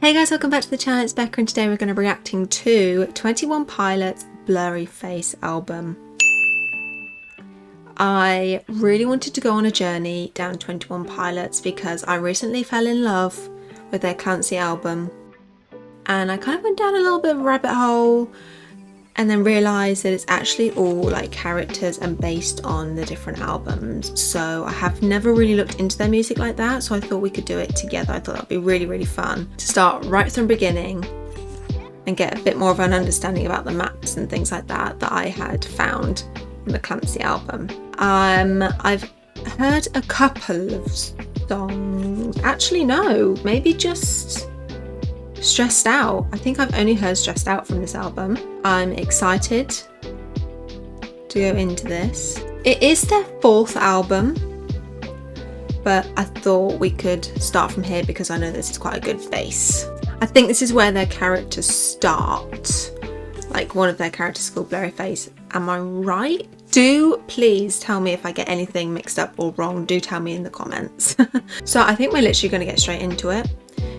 Hey guys, welcome back to the channel. It's Becca and today we're going to be reacting to 21 Pilots' Blurryface album. I really wanted to go on a journey down 21 Pilots because I recently fell in love with their Clancy album, and I kind of went down a little bit of a rabbit hole and then realised that it's actually all like characters and based on the different albums. So I have never really looked into their music like that, so I thought we could do it together. I thought that would be really fun to start right from the beginning and get a bit more of an understanding about the maps and things like that that I had found on the Clancy album. I've heard a couple of songs, actually no, maybe just Stessed Out. I think I've only heard Stessed Out from this album. I'm excited to go into this. It is their 4th album, but I thought we could start from here because I know this is quite a good base. I think this is where their characters start. Like one of their characters is called Blurryface. Am I right? Do please tell me if I get anything mixed up or wrong. Do tell me in the comments. So I think we're literally going to get straight into it.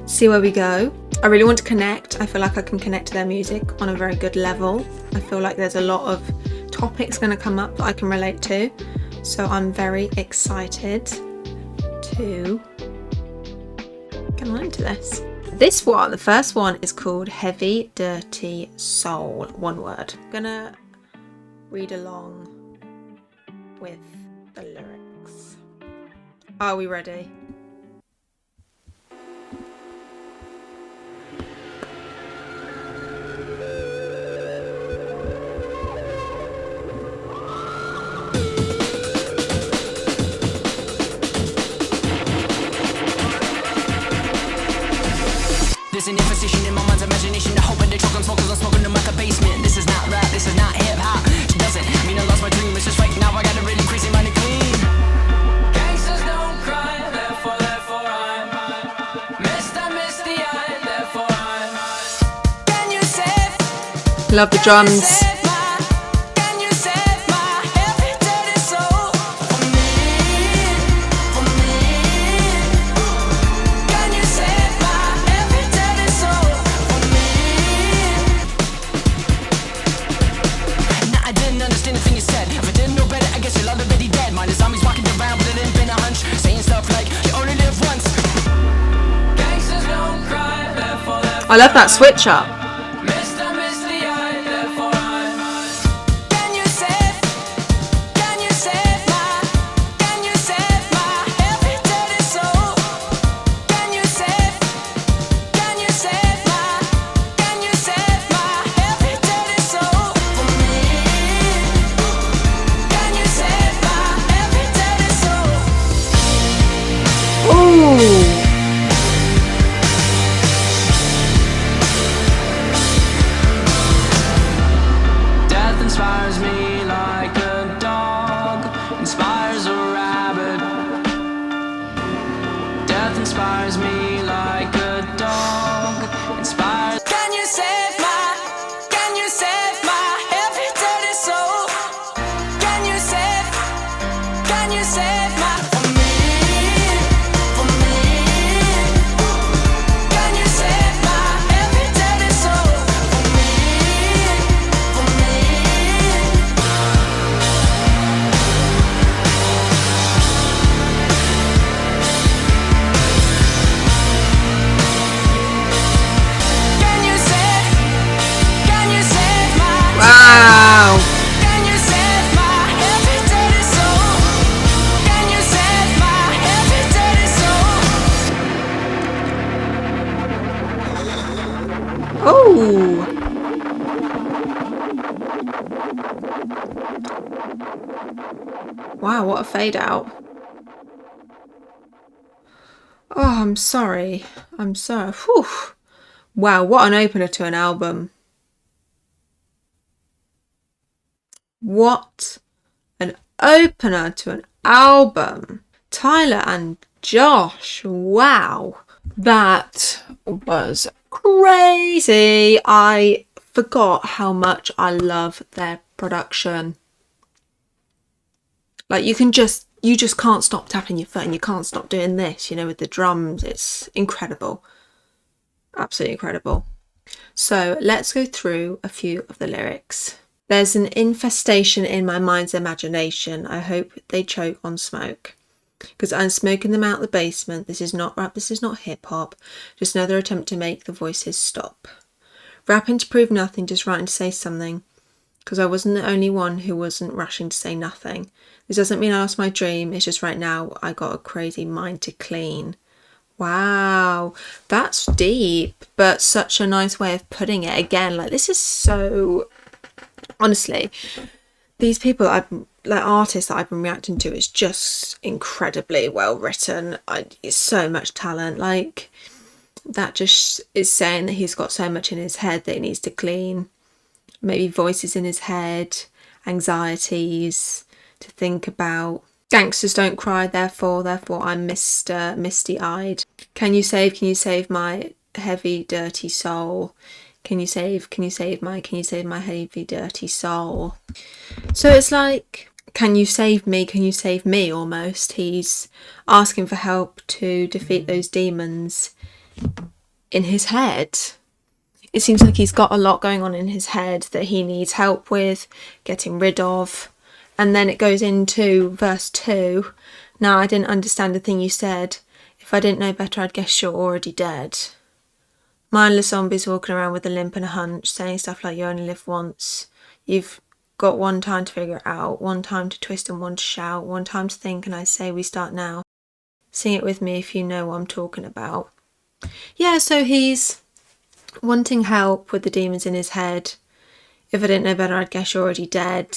See where we go. I really want to connect. I feel like I can connect to their music on a very good level. I feel like there's a lot of topics going to come up that I can relate to. So I'm very excited to get on into this. This one, the first one, is called Heavydirtysoul. One word. I'm gonna read along with the lyrics. Are we ready? There's an imposition in my mind's imagination. I hope they choke on smoke 'cause I'm smoking them at the basement. This is not rap, this is not hip hop. It doesn't mean I lost my dream. It's just right now I got a really crazy mind to clean. Gangsters don't cry, therefore I'm Mr. Misty Eye, therefore I'm. Can you save? Love the drums. Can you save my heavy-dirty soul for me? For me? Can you save my heavy-dirty soul for me? Nah, I didn't understand the thing you said. If I didn't know better, I guess you're already dead. Mine is zombies walking around with it ain't been a hunch, saying stuff like you only live once. Gangsters don't cry, therefore I love that switch up. Mr. Misty Eye, therefore I'm. Can you save my heavy-dirty soul? Can you save my heavy-dirty soul for me? Can you save my heavy-dirty soul? Ooh. Death inspires me like a dog inspires a rabbit. Death inspires me like a dog inspires. Can you save my heavy-dirty soul? Can you save my for me? For me? Can you save my heavy-dirty soul for me? For me? Can you save my Wow. Can you save my heavy-dirty soul? Can you save my heavy-dirty soul? Oh. Wow, what a fade out. Oh, I'm sorry. Whew. Wow, what an opener to an album. What an opener to an album. Tyler and Josh. Wow. That was crazy. I forgot how much I love their production. Like you just can't stop tapping your foot and you can't stop doing this, you know, with the drums. It's incredible. Absolutely incredible. So let's go through a few of the lyrics. There's an infestation in my mind's imagination. I hope they choke on smoke. Because I'm smoking them out the basement. This is not rap, this is not hip hop. Just another attempt to make the voices stop. Rapping to prove nothing, just writing to say something. Because I wasn't the only one who wasn't rushing to say nothing. This doesn't mean I lost my dream. It's just right now I got a crazy mind to clean. Wow, that's deep, but such a nice way of putting it. Again, like, this is so... Honestly, these people, artists that I've been reacting to, is just incredibly well written. It's so much talent. Like, that just is saying that he's got so much in his head that he needs to clean. Maybe voices in his head, anxieties to think about. Gangsters don't cry, therefore I'm Mr. Misty-eyed. Can you save my heavy, dirty soul? Can you save my heavy, dirty soul? So it's like, can you save me almost. He's asking for help to defeat those demons in his head. It seems like he's got a lot going on in his head that he needs help with getting rid of. And then it goes into verse 2. Now, I didn't understand a thing you said. If I didn't know better, I'd guess you're already dead. Mindless zombies walking around with a limp and a hunch, saying stuff like you only live once. You've got one time to figure it out, one time to twist and one to shout, one time to think, and I say we start now. Sing it with me if you know what I'm talking about. Yeah, so he's wanting help with the demons in his head. If I didn't know better, I'd guess you're already dead.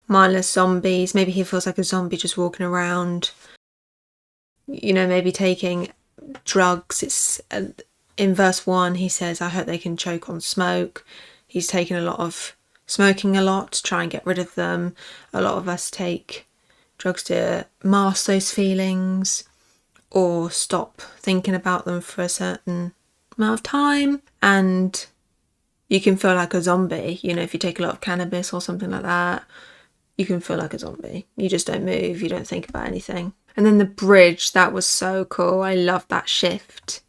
Mindless zombies. Maybe he feels like a zombie just walking around. You know, maybe taking drugs. It's in verse 1, he says, I hope they can choke on smoke. He's taking smoking a lot to try and get rid of them. A lot of us take drugs to mask those feelings or stop thinking about them for a certain amount of time. And you can feel like a zombie, you know, if you take a lot of cannabis or something like that. You can feel like a zombie. You just don't move. You don't think about anything. And then the bridge, that was so cool. I love that shift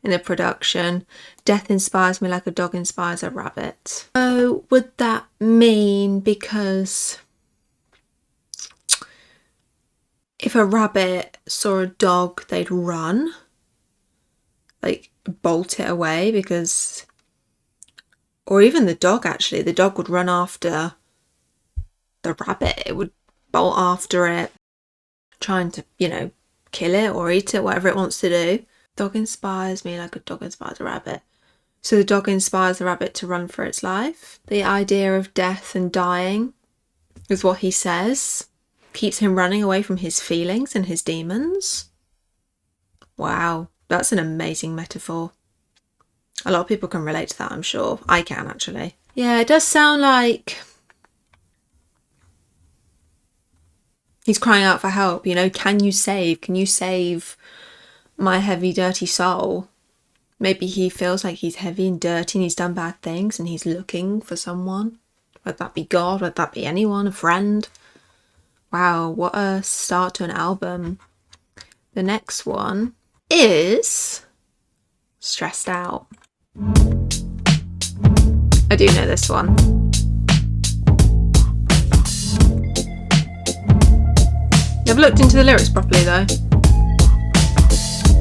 in the production. Death inspires me like a dog inspires a rabbit. So would that mean, because if a rabbit saw a dog, they'd run? Like, bolt it away? Because... Or even the dog, actually. The dog would run after the rabbit. It would bolt after it, trying to, you know, kill it or eat it, whatever it wants to do. Dog inspires me like a dog inspires a rabbit. So the dog inspires the rabbit to run for its life. The idea of death and dying is what he says. Keeps him running away from his feelings and his demons. Wow, that's an amazing metaphor. A lot of people can relate to that, I'm sure. I can, actually. Yeah, it does sound like he's crying out for help, you know. Can you save my heavy, dirty soul? Maybe he feels like he's heavy and dirty and he's done bad things and he's looking for someone. Whether that be God, whether that be anyone, a friend. Wow, what a start to an album. The next one is Stressed Out. I do know this one. Never looked into the lyrics properly though.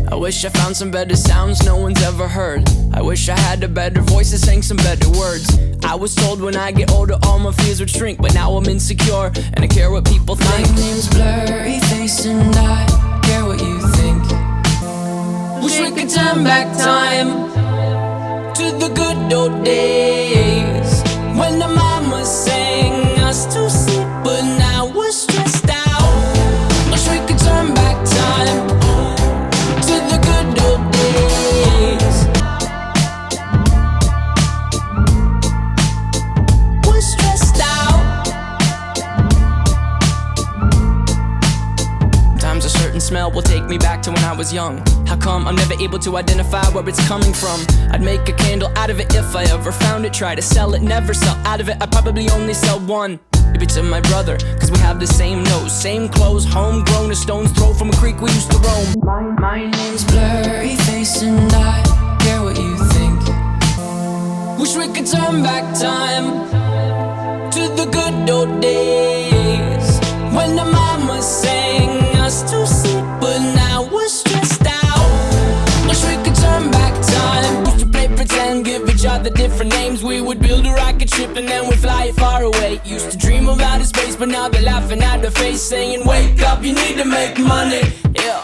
I wish I found some better sounds no one's ever heard. I wish I had a better voice and sang some better words. I was told when I get older all my fears would shrink, but now I'm insecure and I care what people think. My name's Blurryface and I care what you think. Wish we could turn back time to the good old days when the mama sang us to sleep, but now we're stressed out. Wish we could turn back time to the good old days. We're stressed out. Sometimes a certain smell will take me back to when I was young. How come I'm never able to identify where it's coming from? I'd make a candle out of it if I ever found it. Try to sell it, never sell out of it. I'd probably only sell one. Maybe to my brother, cause we have the same nose, same clothes, homegrown, a stone's throw from a creek we used to roam. My name's Blurryface and I care what turn back time to the good old days when the mama sang us to sleep, but now we're stressed out. Wish we could turn back time. Used to play pretend, give each other different names. We would build a rocket ship and then we'd fly far away. Used to dream of outer space, but now they're laughing at the face, saying, wake up, you need to make money. Yeah.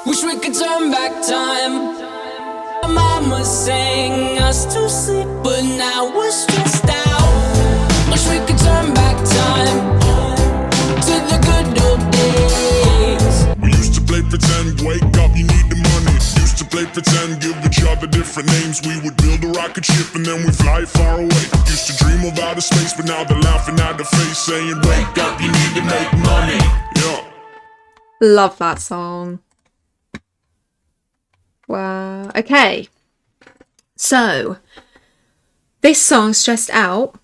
Wish we could turn back time. Mama sang us to sleep, but now we're stressed out. Wish we could turn back time to the good old days. We used to play pretend, wake up, you need the money. Used to play pretend, give each other different names. We would build a rocket ship and then we'd fly far away. Used to dream of outer space, but now they're laughing at the face, saying, wake up, you need to make money. Yeah. Love that song. Wow. Okay. So, this song, Stressed Out,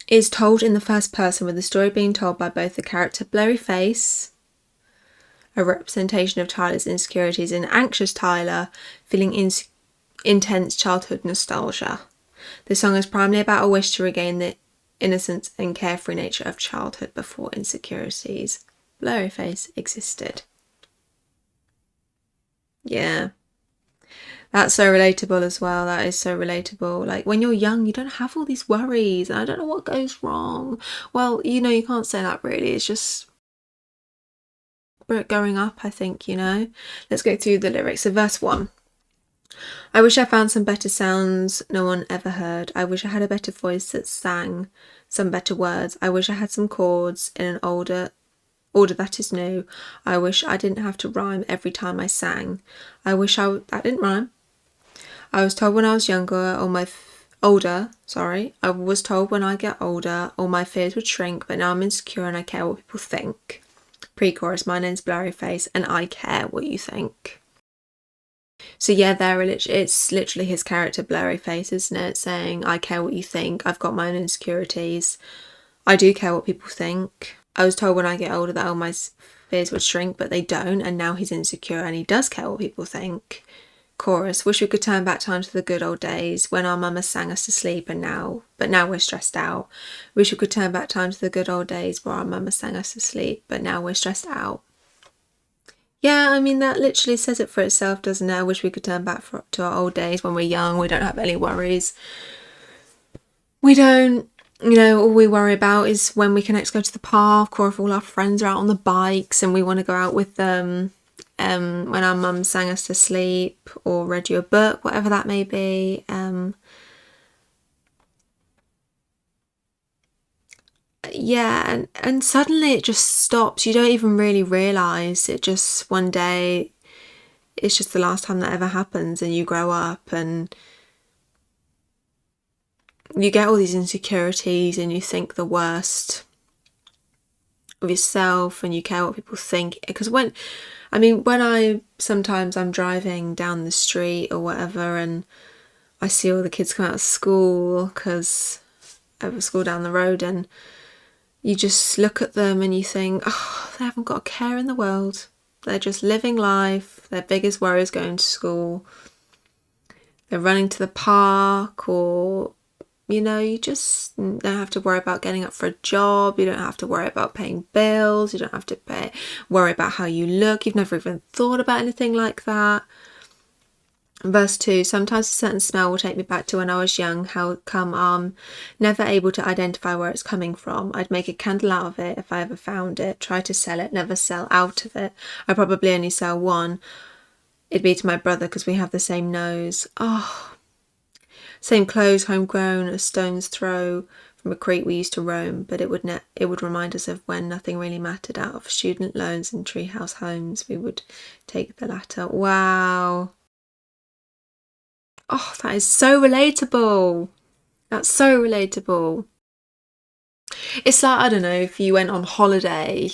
is told in the first person, with the story being told by both the character Blurryface, a representation of Tyler's insecurities, and anxious Tyler feeling intense childhood nostalgia. The song is primarily about a wish to regain the innocence and carefree nature of childhood before insecurities, Blurryface, existed. Yeah. That's so relatable as well. That is so relatable. Like, when you're young, you don't have all these worries. And I don't know what goes wrong. Well, you know, you can't say that really. It's just growing up, I think, you know. Let's go through the lyrics. So verse 1. I wish I found some better sounds no one ever heard. I wish I had a better voice that sang some better words. I wish I had some chords in an order that is new. I wish I didn't have to rhyme every time I sang. That didn't rhyme. I was told when I was younger, I was told when I get older, all my fears would shrink, but now I'm insecure and I care what people think. Pre-chorus, my name's Blurryface and I care what you think. So yeah, it's literally his character Blurryface, isn't it? Saying, I care what you think, I've got my own insecurities, I do care what people think. I was told when I get older that all my fears would shrink, but they don't, and now he's insecure and he does care what people think. Chorus, wish we could turn back time to the good old days when our mama sang us to sleep, but now we're stressed out. Wish we could turn back time to the good old days where our mama sang us to sleep, but now we're stressed out. Yeah, I mean, that literally says it for itself, doesn't it? I wish we could turn back to our old days when we're young, we don't have any worries. We don't, you know, all we worry about is when we can next go to the park, or if all our friends are out on the bikes and we want to go out with them. When our mum sang us to sleep or read you a book, whatever that may be. Yeah, and suddenly it just stops. You don't even really realise. It just, one day, it's just the last time that ever happens, and you grow up and you get all these insecurities and you think the worst of yourself and you care what people think. Because when sometimes I'm driving down the street or whatever and I see all the kids come out of school, because I have a school down the road, and you just look at them and you think, oh, they haven't got a care in the world. They're just living life. Their biggest worry is going to school. They're running to the park, or, you know, you just don't have to worry about getting up for a job. You don't have to worry about paying bills. You don't have to worry about how you look. You've never even thought about anything like that. Verse 2, sometimes a certain smell will take me back to when I was young. How come I'm never able to identify where it's coming from? I'd make a candle out of it if I ever found it. Try to sell it, never sell out of it. I probably only sell one. It'd be to my brother because we have the same nose. Oh, same clothes, homegrown, a stone's throw from a creek we used to roam. But it would remind us of when nothing really mattered. Out of student loans and treehouse homes, we would take the latter. Wow. Oh, that is so relatable. That's so relatable. It's like, I don't know, if you went on holiday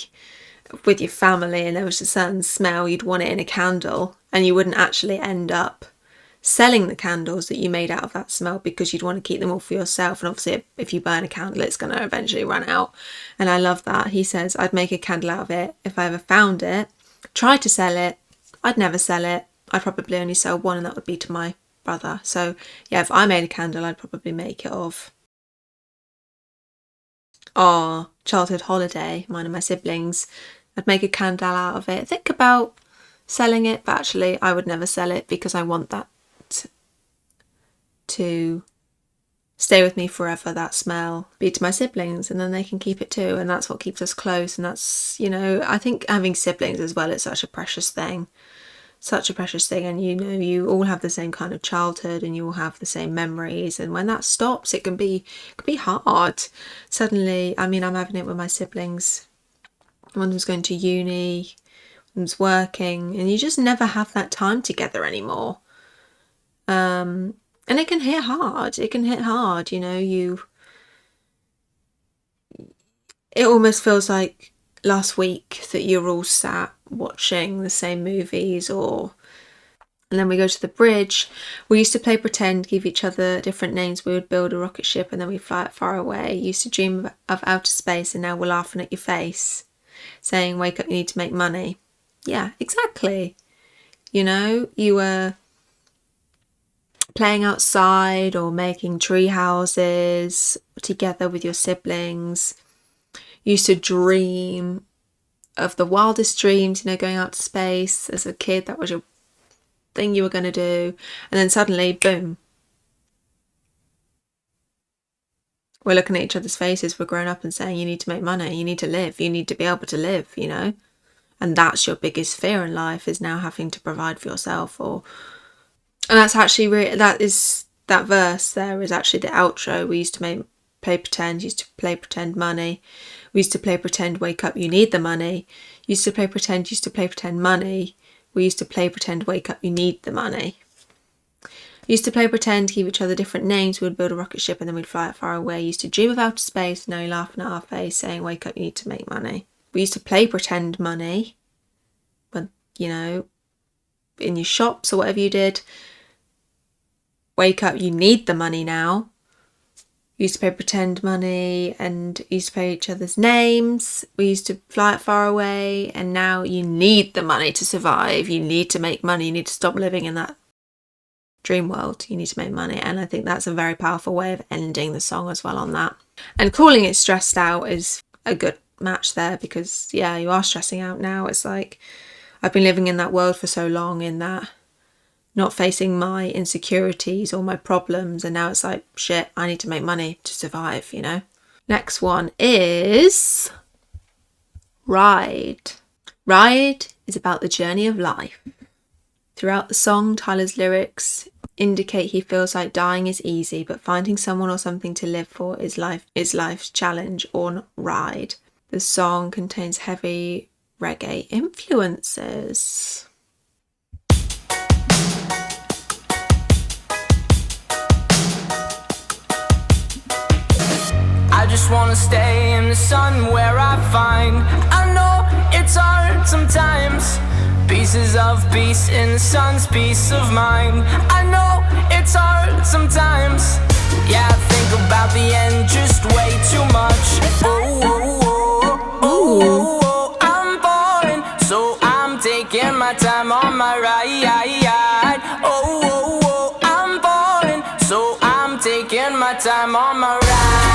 with your family and there was a certain smell, you'd want it in a candle, and you wouldn't actually end up selling the candles that you made out of that smell because you'd want to keep them all for yourself. And obviously if you burn a candle, it's going to eventually run out. And I love that. He says, I'd make a candle out of it if I ever found it. Try to sell it. I'd never sell it. I'd probably only sell one, and that would be to my brother. So yeah, if I made a candle, I'd probably make it of our childhood holiday, mine and my siblings. I'd make a candle out of it. Think about selling it, but actually I would never sell it because I want that to stay with me forever, that smell, be to my siblings, and then they can keep it too, and that's what keeps us close. And that's, you know, I think having siblings as well is such a precious thing, and you know, you all have the same kind of childhood and you all have the same memories, and when that stops, it can be hard. Suddenly, I mean, I'm having it with my siblings. One of them's going to uni, one's working, and you just never have that time together anymore. And it can hit hard. You know, it almost feels like last week that you're all sat watching the same movies, and then we go to the bridge. We used to play pretend, give each other different names. We would build a rocket ship and then we'd fly it far away. You used to dream of outer space, and now we're laughing at your face, saying, wake up, you need to make money. Yeah, exactly. You know, you were playing outside or making tree houses together with your siblings. You used to dream of the wildest dreams, you know, going out to space as a kid. That was your thing you were going to do. And then suddenly, boom, we're looking at each other's faces, we're grown up and saying, you need to make money, you need to live, you need to be able to live, you know. And that's your biggest fear in life, is now having to provide for yourself. And that's actually that verse there is actually the outro. We used to play pretend, used to play pretend money. We used to play pretend, wake up, you need the money. Used to play pretend, money. We used to play pretend, wake up, you need the money. Used to play pretend, give each other different names. We would build a rocket ship and then we'd fly it far away. Used to dream of outer space, now you're laughing at our face, saying, wake up, you need to make money. We used to play pretend money, but, you know, in your shops or whatever you did. Wake up, you need the money now. We used to play pretend money and used to play each other's names. We used to fly it far away, and now you need the money to survive. You need to make money. You need to stop living in that dream world. You need to make money. And I think that's a very powerful way of ending the song as well on that. And calling it Stressed Out is a good match there, because yeah, you are stressing out now. It's like, I've been living in that world for so long, in that not facing my insecurities or my problems, and now it's like, shit, I need to make money to survive, you know. Next one is Ride. Ride is about the journey of life. Throughout the song, Tyler's lyrics indicate he feels like dying is easy, but finding someone or something to live for is life's challenge or ride. The song contains heavy reggae influences. I just wanna stay in the sun where I find, I know it's hard sometimes, pieces of peace in the sun's peace of mind. I know it's hard sometimes, yeah, I think about the end just way too much. Oh, I'm falling, so I'm taking my time on my ride. Oh, I'm falling, so I'm taking my time on my ride.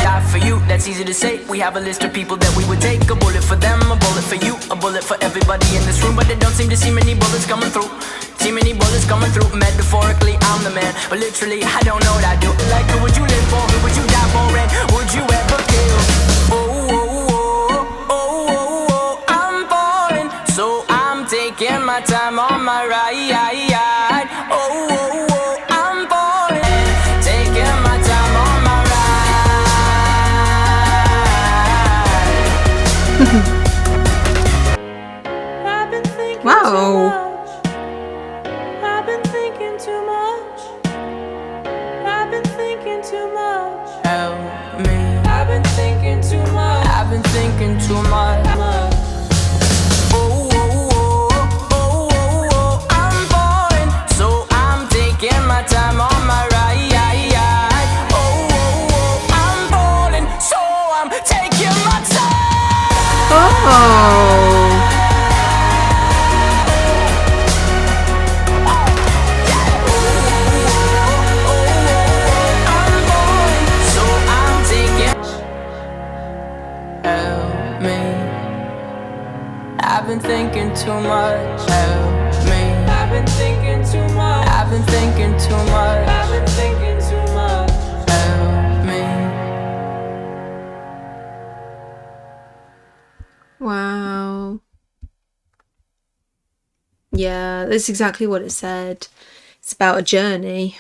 Die for you, that's easy to say. We have a list of people that we would take. A bullet for them, a bullet for you, a bullet for everybody in this room. But they don't seem to see many bullets coming through. See many bullets coming through. Metaphorically, I'm the man, but literally, I don't know what I do. Like, who would you live for? Who would you die for? And would you ever kill? Oh, I'm falling, so I'm taking my time on my ride. Oh, I'm falling, taking my time on my ride. Wow. I've been thinking too much. I've been thinking too much. Help me. I've been thinking too much. I've been thinking too much. I'm falling, so I'm taking my time on my ride. Oh, I'm falling, so I'm taking my time. Oh. too much. Help me. I've been thinking too much. I've been thinking too much. I've been thinking too much. Help me. Wow. Yeah, that's exactly what it said. It's about a journey.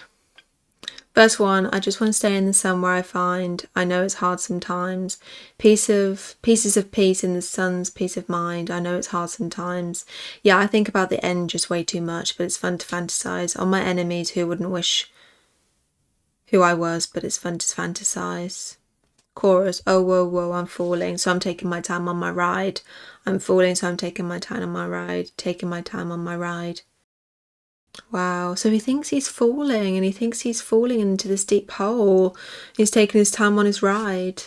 Verse 1, I just want to stay in the sun where I find. I know it's hard sometimes. Pieces of peace in the sun's peace of mind. I know it's hard sometimes. Yeah, I think about the end just way too much, but it's fun to fantasize. On my enemies who wouldn't wish who I was, but it's fun to fantasize. Chorus, oh, whoa, whoa, I'm falling, so I'm taking my time on my ride. I'm falling, so I'm taking my time on my ride. Taking my time on my ride. Wow, so he thinks he's falling, and he thinks he's falling into this deep hole. He's taking his time on his ride.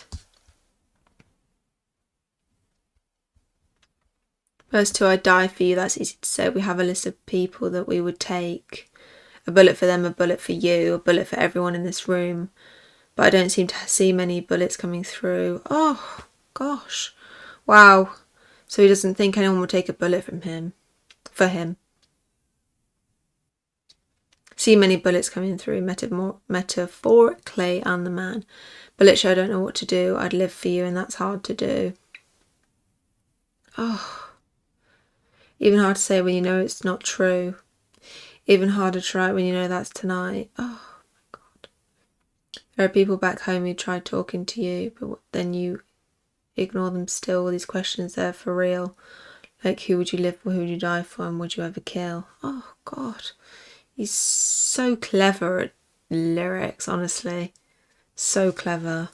Verse 2, I'd die for you. That's easy to say. We have a list of people that we would take. A bullet for them, a bullet for you, a bullet for everyone in this room. But I don't seem to see many bullets coming through. Oh, gosh. Wow. So he doesn't think anyone will take a bullet from him. For him. See many bullets coming through, metaphorically, and the man. Bullet show, I don't know what to do. I'd live for you, and that's hard to do. Oh. Even hard to say when you know it's not true. Even harder to write when you know that's tonight. Oh. There are people back home who tried talking to you, but then you ignore them still. All these questions there for real. Like, who would you live for, who would you die for, and would you ever kill? Oh, God. He's so clever at lyrics, honestly. So clever.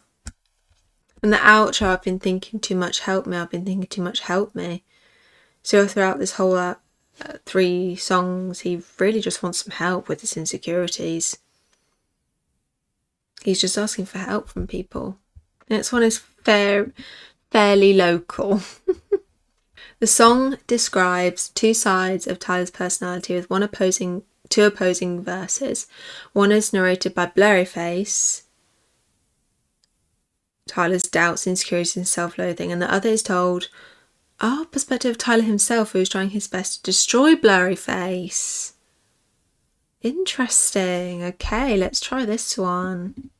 And the outro, I've been thinking too much, help me. I've been thinking too much, help me. So throughout this whole 3 songs, he really just wants some help with his insecurities. He's just asking for help from people. Next one is fairly local. The song describes 2 sides of Tyler's personality with 2 opposing verses. One is narrated by Blurryface, Tyler's doubts, insecurities and self-loathing, and the other is told our perspective of Tyler himself, who is trying his best to destroy Blurryface. Interesting. Okay, let's try this one.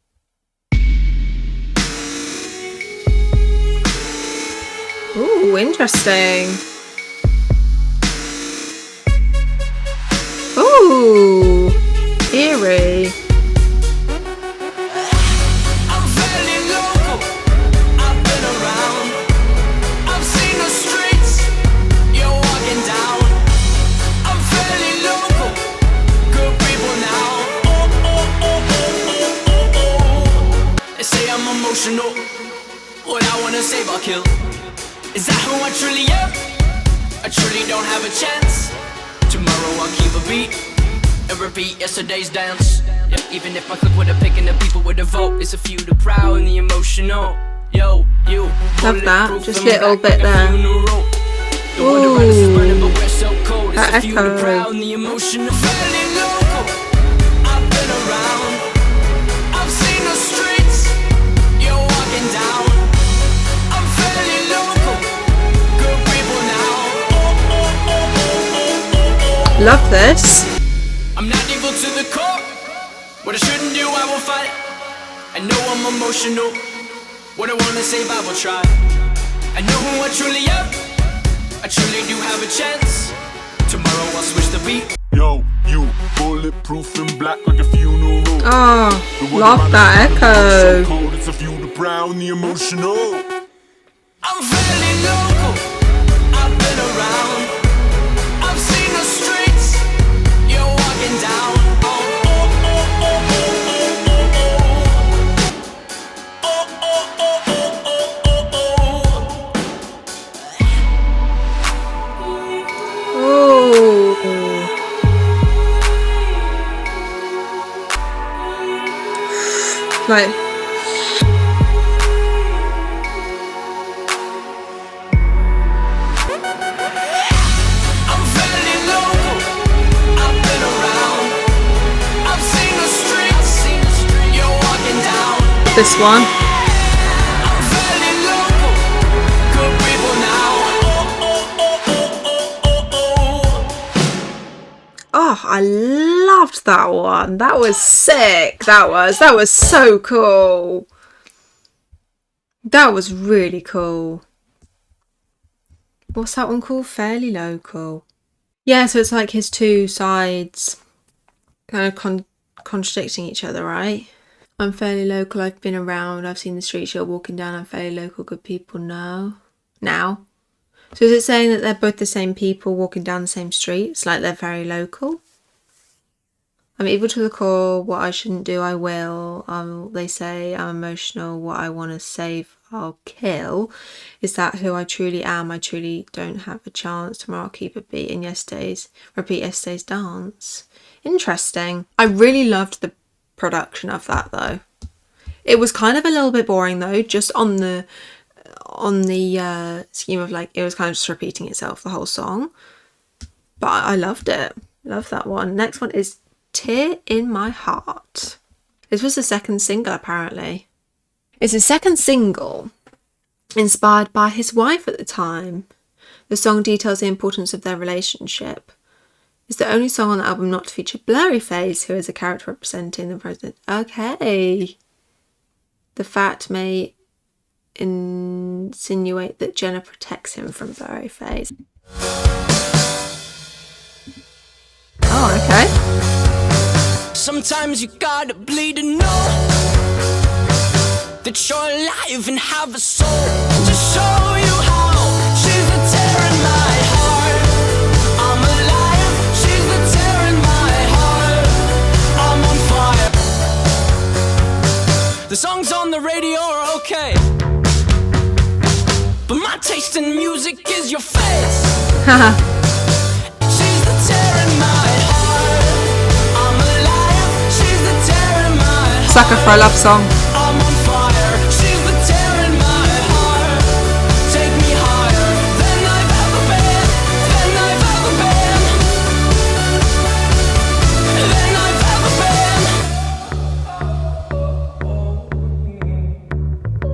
Ooh, interesting. Ooh, eerie. I'm fairly local. I've been around. I've seen the streets you're walking down. I'm fairly local. Good people now. Oh. They say I'm emotional. What I wanna say about kill. Is that who I truly am? I truly don't have a chance. Tomorrow I'll keep a beat and repeat yesterday's dance. Yeah, even if I click with a pick and the people with a vote, it's a few the proud and the emotional. Yo, you. Love that. Just a little bit there. Ooh, that echo. Proud and the emotional. Fairly local. I've been around. I've seen the streets you're walking down. I'm fairly local. Good people now. Love this. I'm not evil to the core. What I shouldn't do, I will fight. I know I'm emotional. What I wanna save, I will try. I know who I truly am. I truly do have a chance. Tomorrow I'll switch the beat. Yo, you bulletproof and black like a funeral. Oh, love that echo. So cold, it's a few the proud and the emotional. I'm fairly local. I've been around. I've seen the streets you're walking down. Like, this one. I loved that one. That was sick. That was so cool. That was really cool. What's that one called? Fairly Local. Yeah, so it's like his two sides kind of contradicting each other, right? I'm fairly local, I've been around, I've seen the streets you're walking down, I'm fairly local, good people know. Now. So is it saying that they're both the same people walking down the same streets, like they're very local? I'm evil to the core, what I shouldn't do I will. They say I'm emotional, what I want to save I'll kill. Is that who I truly am? I truly don't have a chance. Tomorrow I'll keep a beat in repeat yesterday's dance. Interesting. I really loved the production of that though. It was kind of a little bit boring though, just on the scheme of like, it was kind of just repeating itself the whole song, but I loved it. Love that one. Next one is Tear in My Heart. This was the second single apparently. It's a second single inspired by his wife at the time. The song details the importance of their relationship. It's the only song on the album not to feature Blurryface, who is a character representing the president. Okay. The fact may insinuate that Jenna protects him from Blurryface. Oh, okay. Sometimes you gotta bleed to know that you're alive and have a soul. To show you how she's the tear in my heart. I'm alive, she's the tear in my heart. I'm on fire. The songs on the radio are okay, but my taste in music is your face. She's the tear in my heart. I'm alive, she's the tear in my heart. Sucker for a love song. I'm on fire, she's the tear in my heart. Take me higher than I've ever been, than I've ever been, than I've ever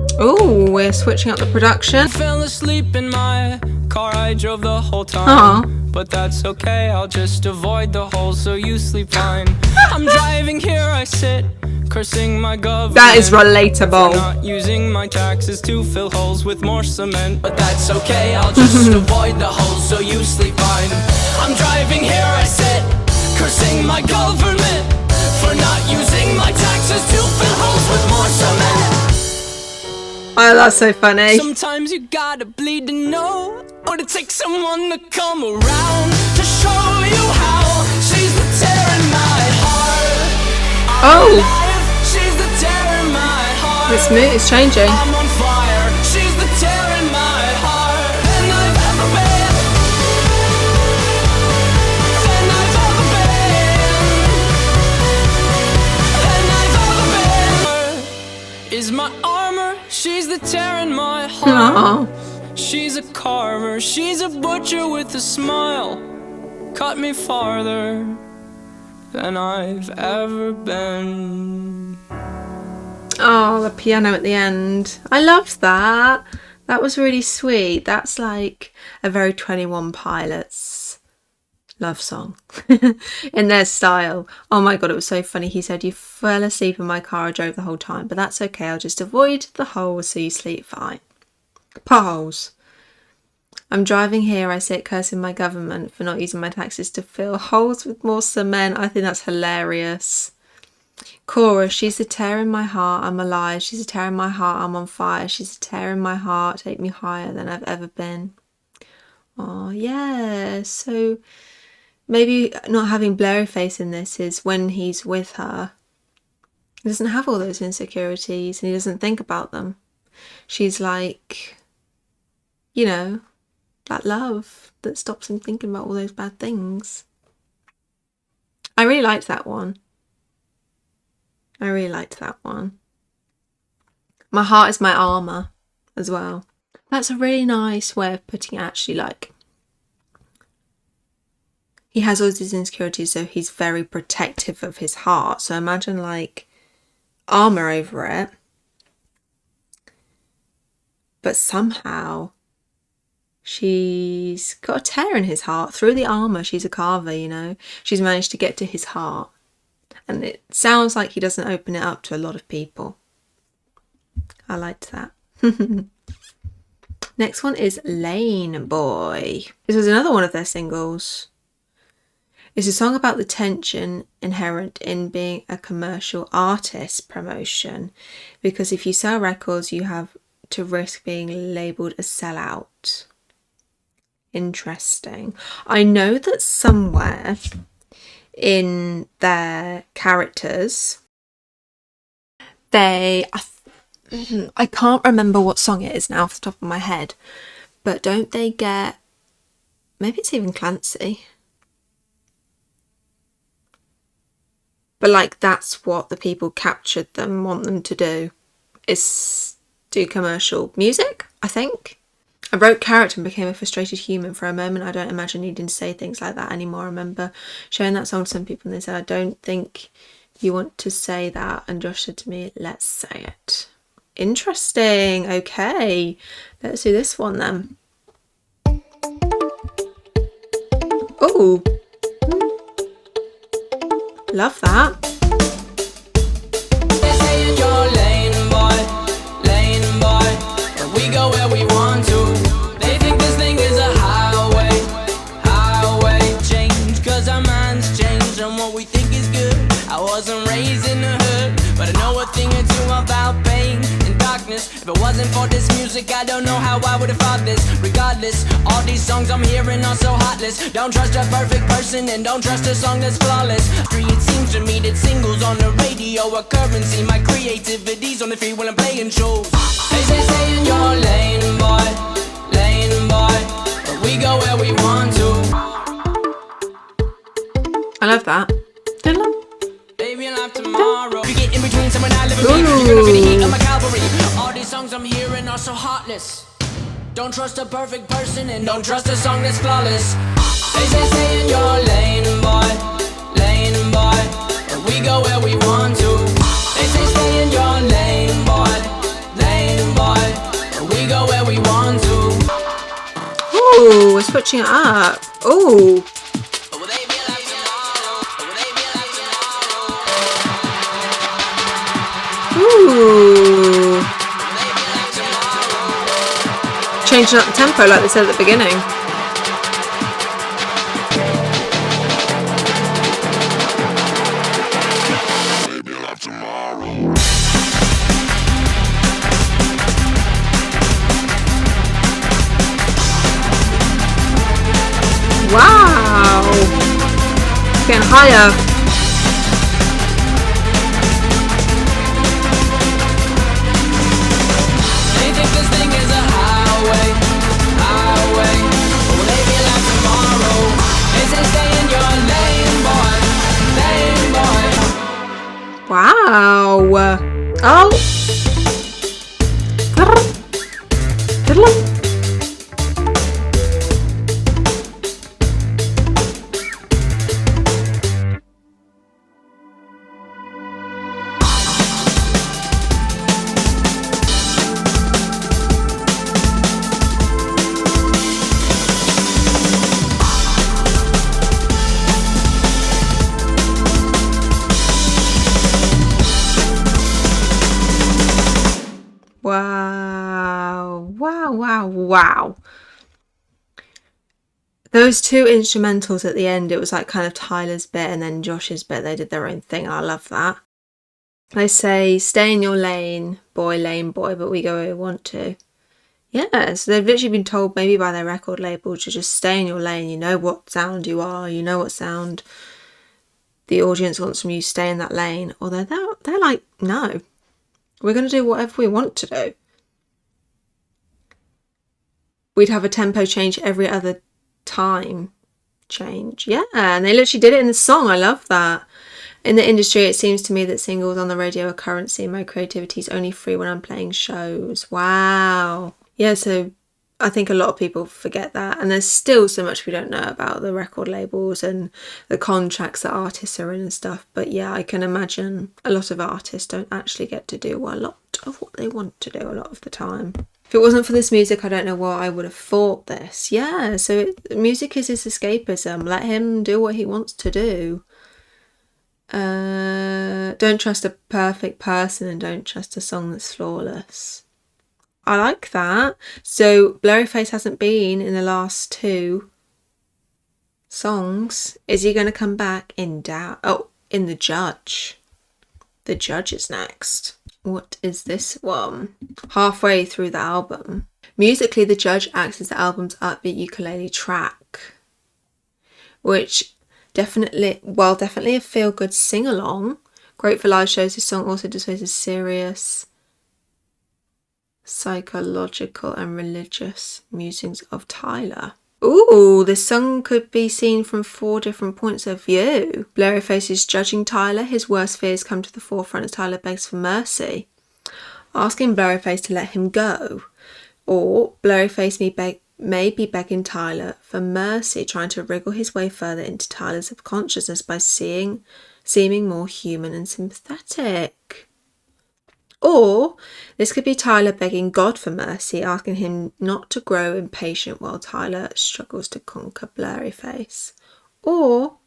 been. Ooh, we're switching up the production. Fell asleep in my car, I drove the whole time. Aw. But that's okay, I'll just avoid the hole so you sleep fine. I'm driving, here I sit, cursing my government. That is For relatable. not using my taxes to fill holes with more cement. But that's okay, I'll just avoid the holes so you sleep fine. I'm driving, here I sit, cursing my government for not using my taxes to fill holes with more cement. Oh, that's so funny. Sometimes you gotta bleed to know what it takes someone to come around to show you how she's the tear in my heart. I'm alive, she's the tear in my heart. This mood is changing. I'm on fire, she's the tear in my heart. Than I've ever been, than I've ever been, than I've ever been. Is my armor, she's the tear in my heart. Aw. She's a carver, she's a butcher with a smile. Cut me farther than I've ever been. Oh, the piano at the end. I loved that. That was really sweet. That's like a very 21 Pilots love song in their style. Oh my god, it was so funny. He said, you fell asleep in my car, I drove the whole time, but that's okay, I'll just avoid the holes so you sleep fine. Potholes. I'm driving here, I sit cursing my government for not using my taxes to fill holes with more cement. I think that's hilarious. Chorus, she's a tear in my heart, I'm alive. She's a tear in my heart, I'm on fire. She's a tear in my heart, take me higher than I've ever been. Oh yeah, so maybe not having Blurryface in this is when he's with her, he doesn't have all those insecurities and he doesn't think about them. She's like, you know, that love that stops him thinking about all those bad things. I really liked that one. I really liked that one. My heart is my armour as well. That's a really nice way of putting it, actually. Like, he has all these insecurities, so he's very protective of his heart. So imagine like armour over it. But somehow She's got a tear in his heart. Through the armour, she's a carver, you know. She's managed to get to his heart. And it sounds like he doesn't open it up to a lot of people. I liked that. Next one is Lane Boy. This was another one of their singles. It's a song about the tension inherent in being a commercial artist promotion. Because if you sell records, you have to risk being labelled a sellout. Interesting. I know that somewhere in their characters, I can't remember what song it is now off the top of my head, but don't they get, maybe it's even Clancy, but like that's what the people captured them want them to do, is do commercial music, I think. I wrote character and became a frustrated human for a moment. I don't imagine needing to say things like that anymore. I remember showing that song to some people and they said, I don't think you want to say that. And Josh said to me, let's say it. Interesting. Okay. Let's do this one then. Oh. Love that. They say you're lane boy, and we go where we want to. They think this thing is a highway, change, cause our minds change and what we think is good. I wasn't raised in the hood, but I know a thing or two about pain and darkness. If it wasn't for this music, I don't know how I would have thought this. Regardless, all these songs I'm hearing are so heartless. Don't trust a perfect person and don't trust a song that's flawless. It seems to me that singles on the radio are currency. My creativity's on the free when I'm playing shows. They say saying you're lane boy, but we go where we want to. I love that. Baby, I'll have tomorrow. You get in between someone I live with me. You're gonna be the heat of my cavalry. All these songs I'm hearing are so heartless. Don't trust a perfect person and don't trust a song that's flawless. They say saying you're lane boy, but we go where we want to. They say staying your lane boy, but we go where we want to. Ooh, we're switching it up. Ooh. Ooh. Changing up the tempo like they said at the beginning. Wow. Getting higher. Wow. Oh. Wow. Those two instrumentals at the end, it was like kind of Tyler's bit and then Josh's bit. They did their own thing. I love that. They say, stay in your lane, boy, but we go where we want to. Yeah, so they've literally been told maybe by their record label to just stay in your lane. You know what sound you are. You know what sound the audience wants from you. Stay in that lane. Or they're like, no, we're going to do whatever we want to do. We'd have a tempo change every other time change. Yeah, and they literally did it in the song. I love that. In the industry, it seems to me that singles on the radio are currency. My creativity is only free when I'm playing shows. Wow. Yeah, so I think a lot of people forget that. And there's still so much we don't know about the record labels and the contracts that artists are in and stuff. But yeah, I can imagine a lot of artists don't actually get to do a lot of what they want to do a lot of the time. If it wasn't for this music, I don't know what I would have thought this. Yeah, so music is his escapism. Let him do what he wants to do. Don't trust a perfect person and don't trust a song that's flawless. I like that. So Blurryface hasn't been in the last 2 songs. Is he going to come back in doubt? Oh, in The Judge. The Judge is next. What is this one? Halfway through the album. Musically, The Judge acts as the album's upbeat ukulele track, which definitely a feel-good sing-along. Great for live shows, this song also displays a serious psychological and religious musings of Tyler. Ooh, this song could be seen from 4 different points of view. Blurryface is judging Tyler. His worst fears come to the forefront as Tyler begs for mercy, asking Blurryface to let him go. Or Blurryface may be begging Tyler for mercy, trying to wriggle his way further into Tyler's subconsciousness by seeming more human and sympathetic. Or this could be Tyler begging God for mercy, asking him not to grow impatient while Tyler struggles to conquer Blurryface. Or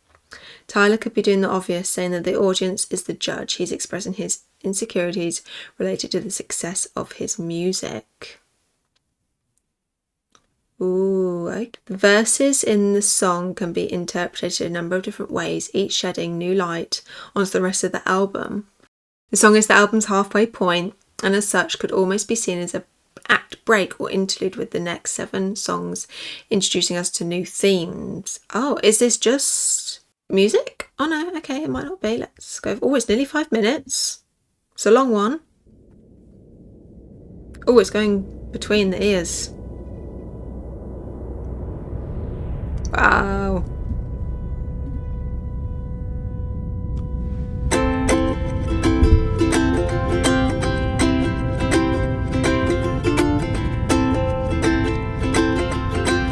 Tyler could be doing the obvious, saying that the audience is the judge. He's expressing his insecurities related to the success of his music. Ooh, okay. The verses in the song can be interpreted a number of different ways, each shedding new light onto the rest of the album. The song is the album's halfway point, and as such could almost be seen as an act break or interlude with the next 7 songs introducing us to new themes. Oh, is this just music? Oh no, okay, it might not be. Let's go. Oh, it's nearly 5 minutes. It's a long one. Oh, it's going between the ears. Wow.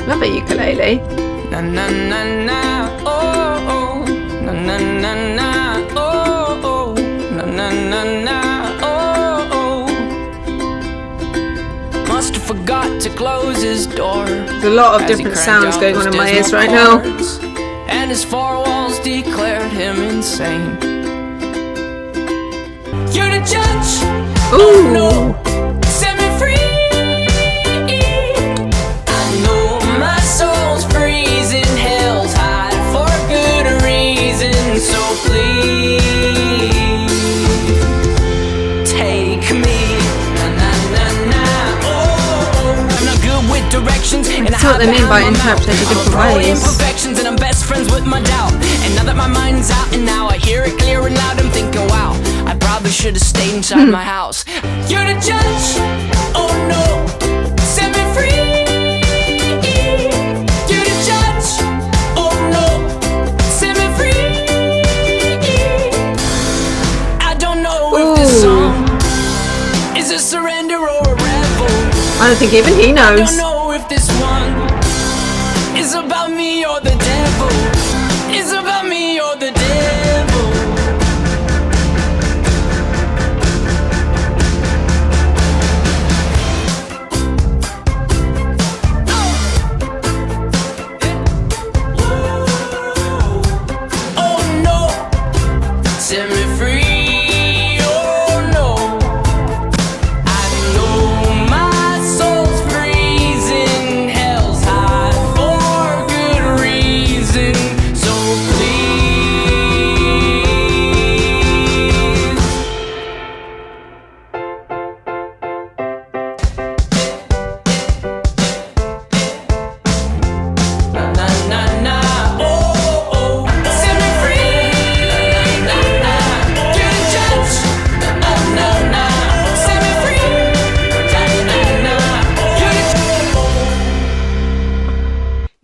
Love a ukulele. Na na na na, oh oh, na na na na, oh oh, na na na na, oh oh. Must have forgot to close his door. There's a lot of different sounds going on in my ears right now. And his 4 walls declared him insane. You're the judge. Ooh. Oh no, set me free. That's what they mean by interpreted different ways. Imperfections and I'm best friends with my doubt. And now that my mind's out and now I hear it clear and loud, I'm thinking, wow, I probably should have stayed inside my house. You're the judge. Oh no, set me free. You're the judge. Oh no, set me free. I don't know if this song is a surrender or a rebel. I don't think even he knows. I don't know if this one is about me or the devil. Is about me or the devil. Oh no, set me free.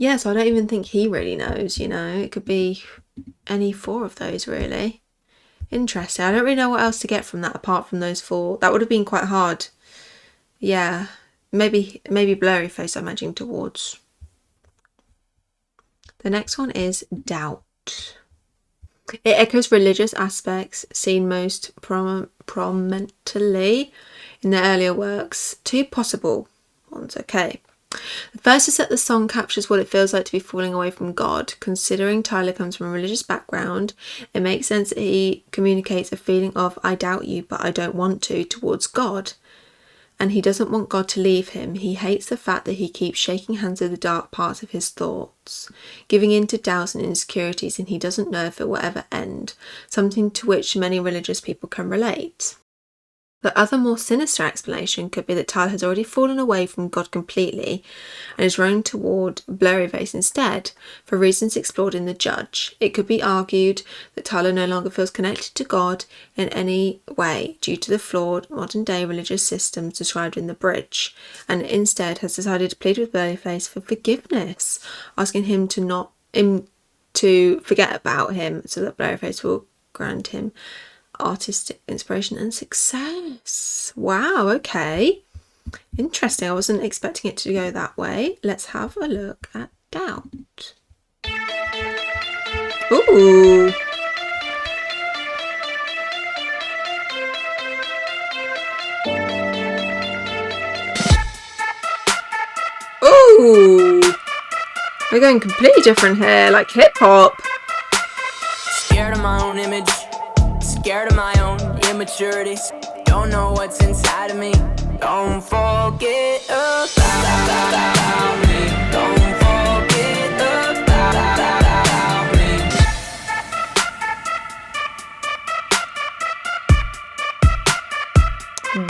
Yeah, so I don't even think he really knows, you know. It could be any 4 of those, really. Interesting. I don't really know what else to get from that apart from those 4. That would have been quite hard. Yeah. Maybe Blurryface I'm edging towards. The next one is Doubt. It echoes religious aspects seen most prominently in the earlier works. 2 possible ones. Okay. The first is that the song captures what it feels like to be falling away from God. Considering Tyler comes from a religious background, it makes sense that he communicates a feeling of "I doubt you, but I don't want to" towards God. And he doesn't want God to leave him. He hates the fact that he keeps shaking hands with the dark parts of his thoughts, giving in to doubts and insecurities, and he doesn't know if it will ever end, something to which many religious people can relate. The other more sinister explanation could be that Tyler has already fallen away from God completely and is running toward Blurryface instead, for reasons explored in The Judge. It could be argued that Tyler no longer feels connected to God in any way due to the flawed modern-day religious systems described in The Bridge, and instead has decided to plead with Blurryface for forgiveness, asking him to forget about him so that Blurryface will grant him artistic inspiration and success. Wow, okay. Interesting. I wasn't expecting it to go that way. Let's have a look at Doubt. Ooh. Ooh. We're going completely different here, like hip hop. Scared of my own image, scared of my own immaturity. Don't know what's inside of me. Don't forget about me. Don't forget about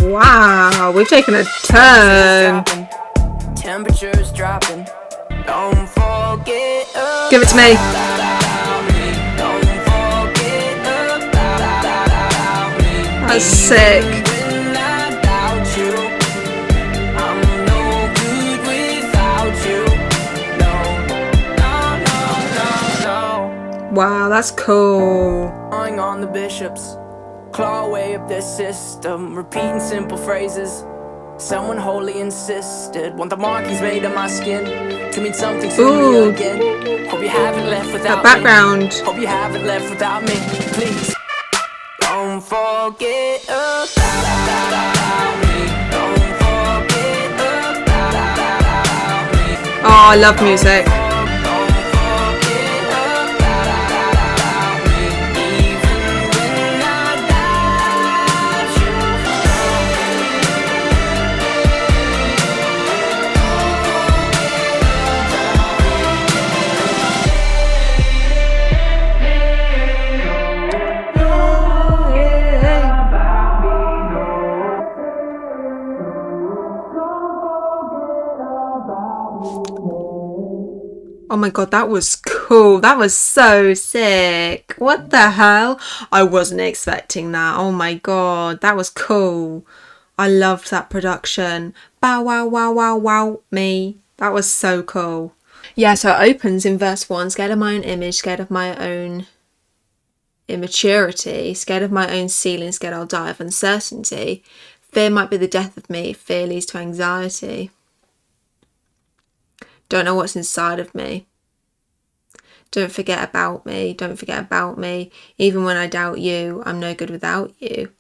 me. Wow, we've taken a turn. Temperatures dropping. Don't forget about Give it to me. That's sick. Wow, that's cool. Drawing on the bishops, claw away up their system, repeating simple phrases. Someone wholly insisted. Want the markings made on my skin to mean something to me again. Hope you haven't left without that background. me. Hope you haven't left without me. Please. Don't forget about me. Don't forget about me. Oh, I love music. Don't forget about me. Even when I doubt you. Oh my god, that was cool. That was so sick. What the hell? I wasn't expecting that. Oh my god, that was cool. I loved that production. Bow wow wow wow wow me. That was so cool. Yeah, so it opens in verse 1. Scared of my own image, scared of my own immaturity, scared of my own ceiling, scared I'll die of uncertainty. Fear might be the death of me. Fear leads to anxiety. Don't know what's inside of me. Don't forget about me. Don't forget about me. Even when I doubt you, I'm no good without you.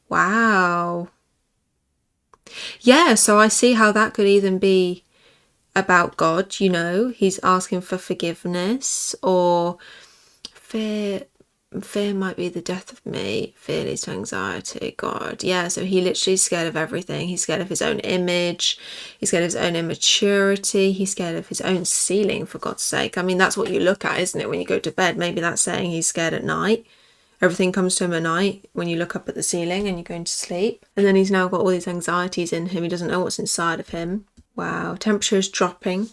Wow. Yeah, so I see how that could even be about God, you know. He's asking for forgiveness, or fear might be the death of me. Fear leads to anxiety. God, yeah, so he literally is scared of everything. He's scared of his own image. He's scared of his own immaturity. He's scared of his own ceiling, for God's sake. I mean, that's what you look at, isn't it, when you go to bed? Maybe that's saying he's scared at night. Everything comes to him at night when you look up at the ceiling and you're going to sleep. And then he's now got all these anxieties in him. He doesn't know what's inside of him. Wow, temperature is dropping.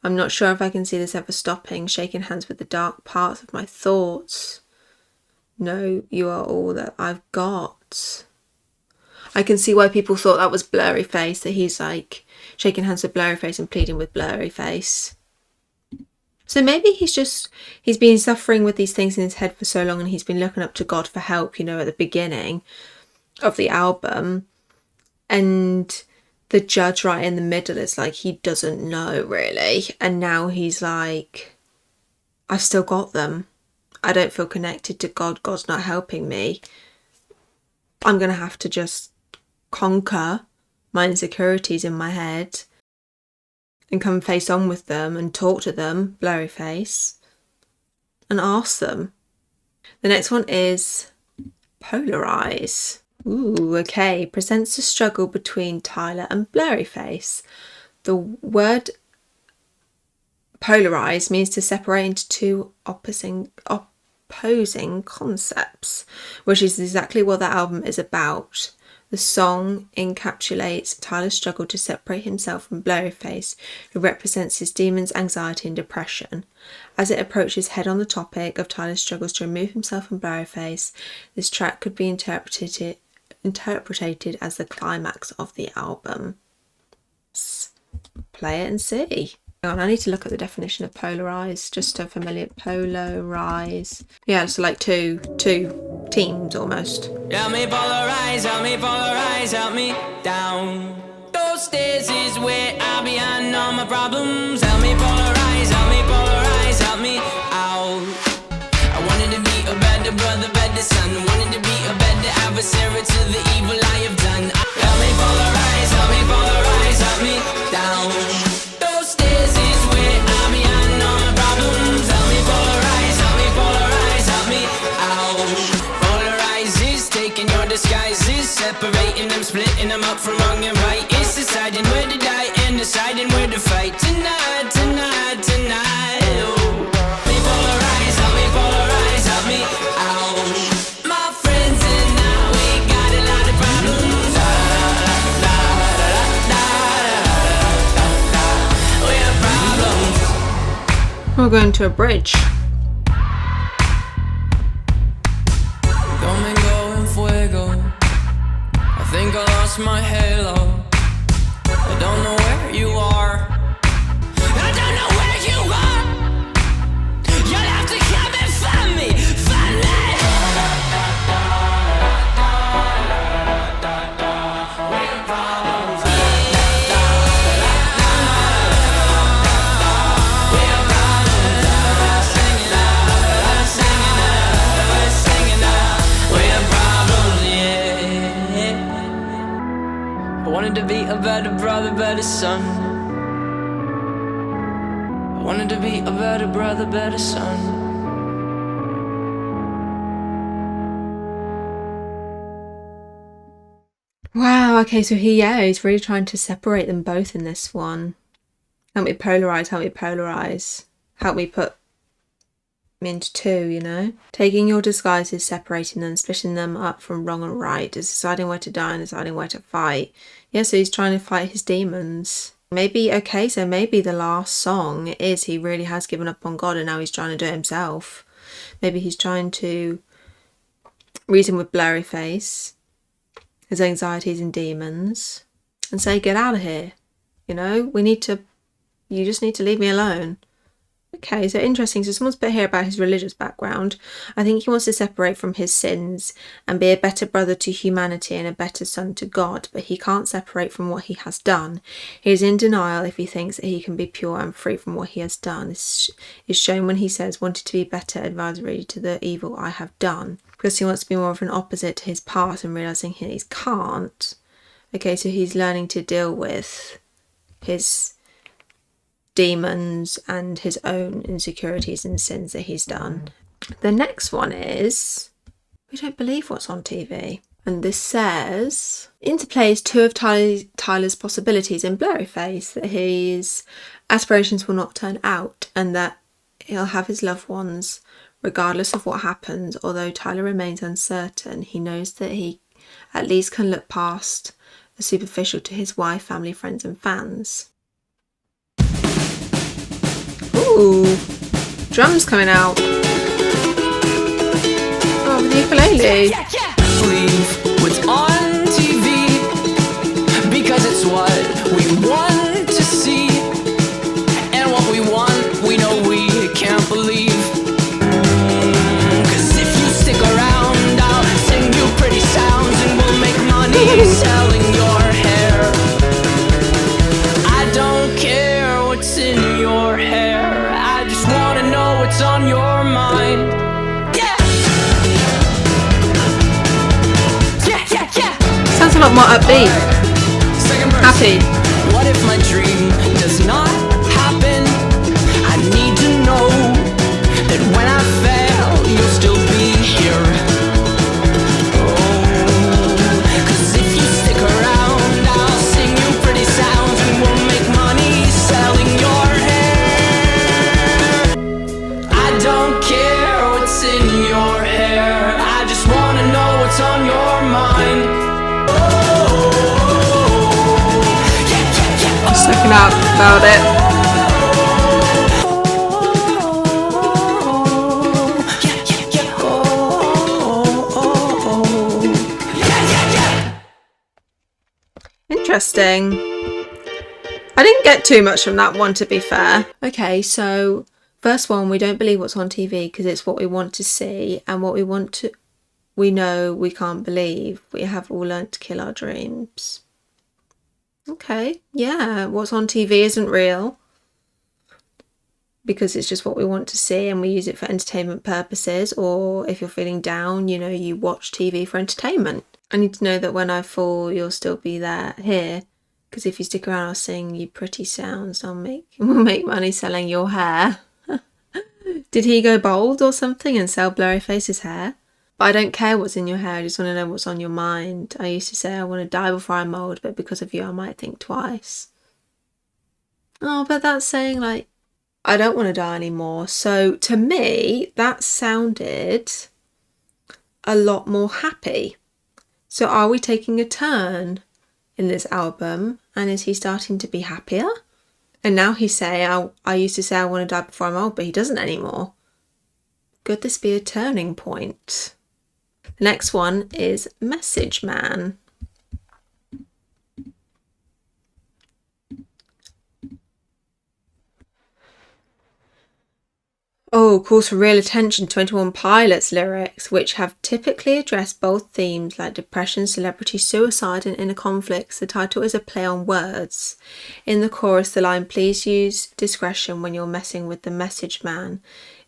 I'm not sure if I can see this ever stopping. Shaking hands with the dark parts of my thoughts. No, you are all that I've got. I can see why people thought that was Blurryface, that he's like shaking hands with Blurryface and pleading with Blurryface. So maybe he's been suffering with these things in his head for so long, and he's been looking up to God for help, you know, at the beginning of the album. And the judge right in the middle is like, he doesn't know really. And now he's like, I've still got them. I don't feel connected to God. God's not helping me. I'm going to have to just conquer my insecurities in my head and come face on with them and talk to them, Blurryface, and ask them. The next one is Polarize. Ooh, okay. Presents a struggle between Tyler and Blurryface. The word polarize means to separate into two opposing concepts, which is exactly what that album is about. The song encapsulates Tyler's struggle to separate himself from Blurryface, who represents his demons, anxiety and depression. As it approaches head on the topic of Tyler's struggles to remove himself from Blurryface, this track could be interpreted as the climax of the album. Play it and see. Hang on, I need to look at the definition of polarize, just so familiar. Polarize. Yeah, it's like two teams almost. Help me polarize, help me down. Those stairs is where I behind all my problems. Help me polarize, help me out. I wanted to be a better brother, better son. Wanted to be a better adversary to the evil I have done. Help me polarize, help me down. Those stairs is where I behind all my problems. Help me polarize, help me out. Polarize is taking your disguises, separating them, splitting them up from wrong and right. It's deciding where to die and deciding where to fight. Tonight. Oh. Polarize, help me out. My friends and I, we got a lot of problems. We have problems. We're going to a bridge. Domingo en fuego. I think I lost my halo. I don't know where you are. I don't know where you are. You'll have to come and find me. Find me. I wanted to be a better brother, better son. I wanted to be a better brother, better son. Wow, okay, so he's really trying to separate them both in this one. Help me polarize, help me put them into two, you know? Taking your disguises, separating them, splitting them up from wrong and right, deciding where to die and deciding where to fight. Yeah, so he's trying to fight his demons. Maybe the last song is he really has given up on God and now he's trying to do it himself. Maybe he's trying to reason with Blurryface, his anxieties and demons, and say, get out of here. You know, you just need to leave me alone. Okay, so interesting. So someone's put here about his religious background. I think he wants to separate from his sins and be a better brother to humanity and a better son to God, but he can't separate from what he has done. He is in denial if he thinks that he can be pure and free from what he has done. This is shown when he says, wanted to be better advisory to the evil I have done, because he wants to be more of an opposite to his past and realising he can't. Okay, so he's learning to deal with his demons and his own insecurities and sins that he's done. The next one is, we don't believe what's on TV. And this says, interplays two of Tyler's possibilities in Blurryface, that his aspirations will not turn out and that he'll have his loved ones regardless of what happens. Although Tyler remains uncertain, he knows that he at least can look past the superficial to his wife, family, friends and fans. Ooh, drums coming out. Oh, the ukulele. Believe what's on TV because it's what we want to see, and what we want, we know we can't believe. 'Cause if you stick around, I'll sing you pretty sounds and we'll make money selling your hair. I don't care what's in your hair. I just wanna know what's on your mind. Yeah. Yeah. Sounds a lot more upbeat. Second happy. What if my dream does not happen? I need to know that when I fail, you'll still be here. Oh, 'cause if you stick around, I'll sing you pretty sounds and we'll make money selling your hair. I don't care what's in your hair, I just wanna know what's on your mind. Just looking out about it. Interesting. I didn't get too much from that one, to be fair. Okay, so first one, we don't believe what's on TV because it's what we want to see, and what we know we can't believe. We have all learnt to kill our dreams. Okay, yeah, what's on TV isn't real because it's just what we want to see and we use it for entertainment purposes, or if you're feeling down, you know, you watch TV for entertainment. I need to know that when I fall, you'll still be there here, because if you stick around, I'll sing you pretty sounds. We'll make money selling your hair. Did he go bald or something and sell Blurryface's hair? But I don't care what's in your hair, I just want to know what's on your mind. I used to say I want to die before I'm old, but because of you I might think twice. Oh, but that's saying like, I don't want to die anymore. So to me, that sounded a lot more happy. So are we taking a turn in this album? And is he starting to be happier? And now he's saying, I used to say I want to die before I'm old, but he doesn't anymore. Could this be a turning point? The next one is Message Man. Oh, calls for real attention to 21 Pilots lyrics, which have typically addressed both themes like depression, celebrity, suicide and inner conflicts. The title is a play on words. In the chorus, the line, "Please use discretion when you're messing with the message man."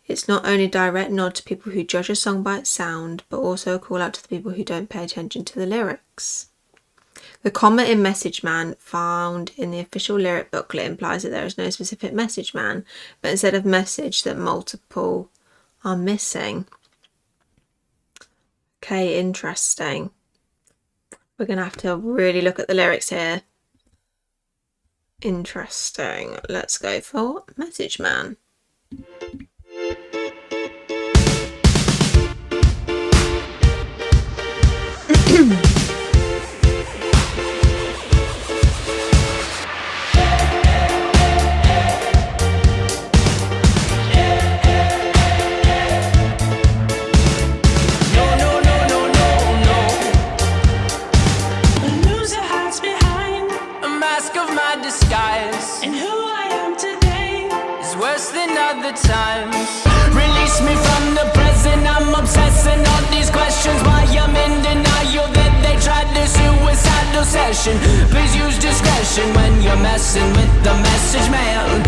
It's not only a direct nod to people who judge a song by its sound, but also a call out to the people who don't pay attention to the lyrics. The comma in Message Man found in the official lyric booklet implies that there is no specific message man, but instead of message that multiple are missing. Okay, interesting. We're going to have to really look at the lyrics here. Interesting. Let's go for Message Man. Times. Release me from the present, I'm obsessing on these questions. Why I'm in denial that they tried this suicidal session. Please use discretion when you're messing with the message man.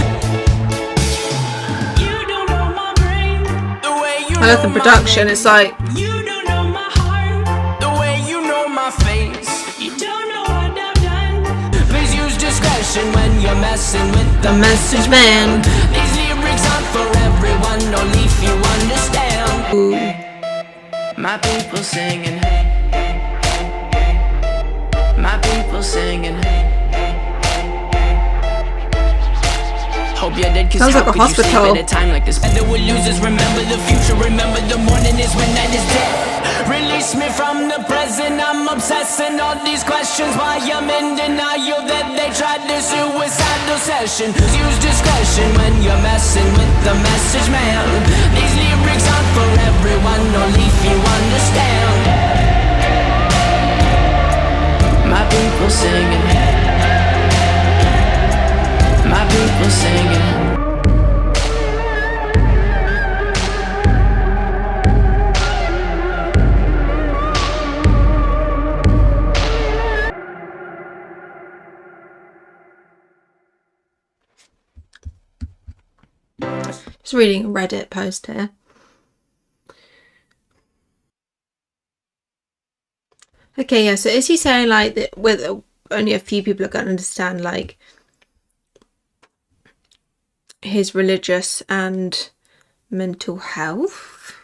You don't know my brain the way you I love the production, it's like, you don't know my heart the way you know my face. You don't know what I've done. Please use discretion when you're messing with the message man. These lyrics aren't for everyone, only if you understand. ooh. My people singing, my people singing. Hope you're dead, cause Sounds how like a could you hospital. sleep at a time like this? There were losers, remember the future, remember the morning is when night is dead. Release me from the present, I'm obsessing on these questions. Why I'm in denial that they tried this suicidal session. Use discretion when you're messing with the message man. These lyrics aren't for everyone, only if you understand. My people singing, my people singing. Just reading a Reddit post here. Okay, yeah, so is he saying like that with only a few people are going to understand, like, his religious and mental health.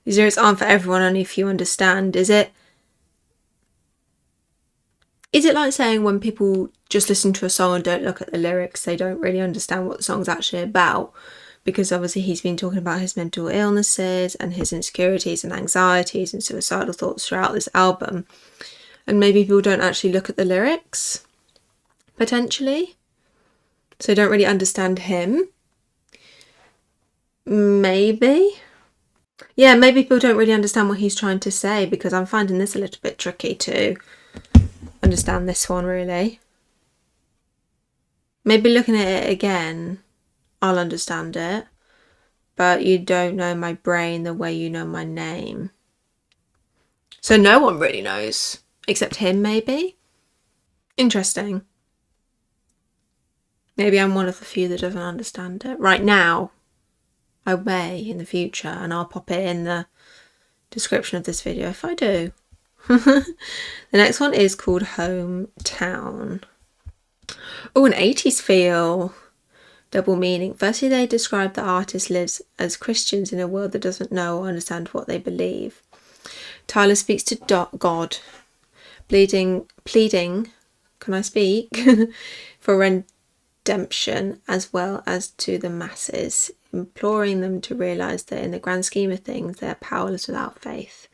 These lyrics aren't for everyone, only a few understand. Is it like saying when people just listen to a song and don't look at the lyrics, they don't really understand what the song's actually about? Because obviously he's been talking about his mental illnesses and his insecurities and anxieties and suicidal thoughts throughout this album. And maybe people don't actually look at the lyrics, potentially. So they don't really understand him. Maybe. Yeah, maybe people don't really understand what he's trying to say, because I'm finding this a little bit tricky to understand this one, really. Maybe looking at it again, I'll understand it. But you don't know my brain the way you know my name. So no one really knows, except him, maybe? Interesting. Maybe I'm one of the few that doesn't understand it. Right now, I may in the future, and I'll pop it in the description of this video if I do. The next one is called Hometown. Oh, an 80s feel. Double meaning. Firstly, they describe the artist lives as Christians in a world that doesn't know or understand what they believe. Tyler speaks to God, pleading, can I speak, for redemption as well as to the masses, imploring them to realise that in the grand scheme of things they are powerless without faith.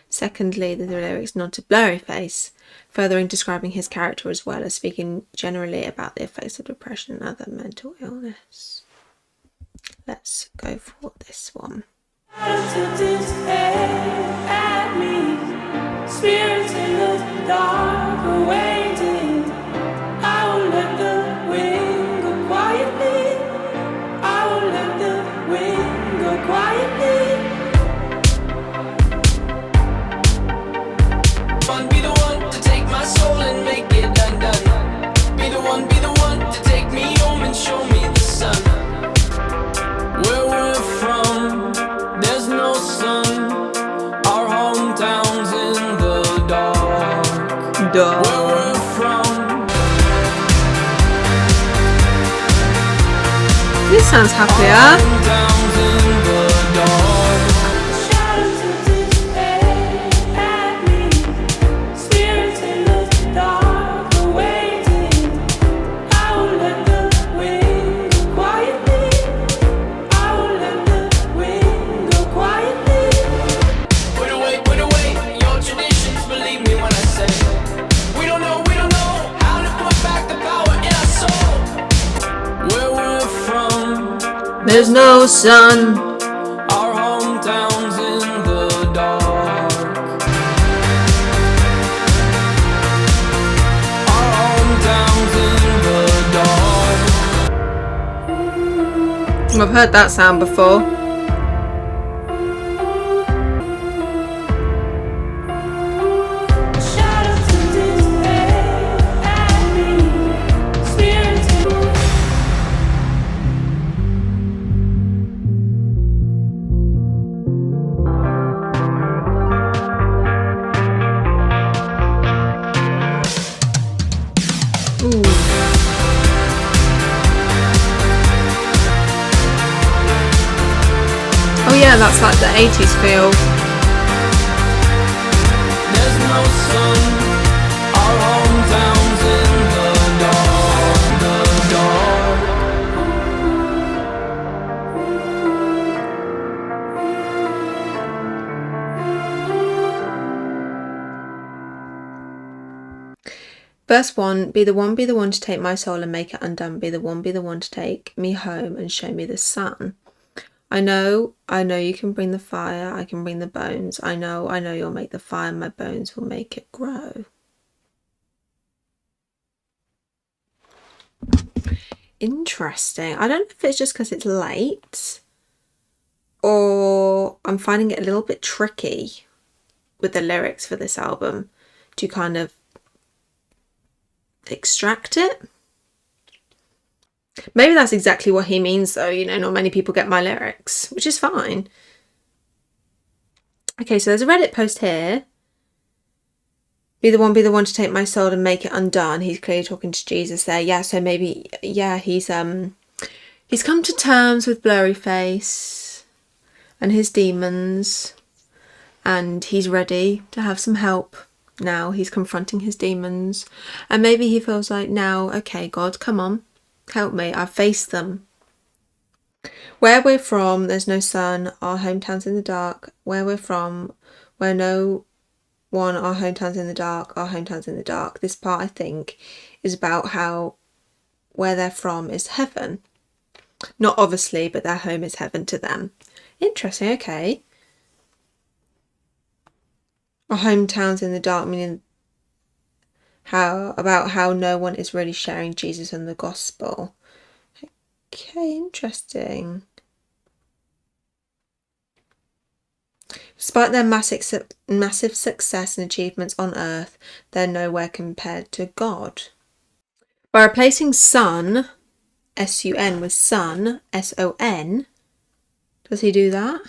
Secondly, the lyrics nod to Blurryface, furthering describing his character as well as speaking generally about the effects of depression and other mental illness. Let's go for this one. Spirits in the dark waiting. I will let the wind go quietly. I will let the wind go quietly. Be the one to take my soul and make it undone. Be the one to take me home and show me the sun. Where we're from, there's no sun. Our hometown's in the dark. Where we're from. This sounds happier. Hometown's in the dark. There's no sun. Our hometown's in the dark. Our hometown's in the dark. I've heard that sound before. Oh yeah, that's like the 80s feel. There's no sun. Our hometown's in the dark. The dark. Verse 1, be the one to take my soul and make it undone. Be the one to take me home and show me the sun. I know you can bring the fire, I can bring the bones. I know you'll make the fire, my bones will make it grow. Interesting. I don't know if it's just because it's late or I'm finding it a little bit tricky with the lyrics for this album to kind of extract it. Maybe that's exactly what he means though, you know, not many people get my lyrics, which is fine. Okay, so there's a Reddit post here be the one to take my soul and make it undone. He's clearly talking to Jesus there. Yeah, so maybe, yeah, he's come to terms with Blurryface and his demons, and he's ready to have some help now. He's confronting his demons, and maybe he feels like now, okay, God, come on, help me, I've faced them. Where we're from, there's no sun, our hometown's in the dark. Where we're from, where no one, our hometown's in the dark, our hometown's in the dark. This part, I think, is about how where they're from is heaven. Not obviously, but their home is heaven to them. Interesting, okay. Our hometown's in the dark, meaning how no one is really sharing Jesus and the gospel. Okay, interesting. Despite their massive success and achievements on earth, they're nowhere compared to God. By replacing sun, S-U-N, with son, S-O-N, does he do that?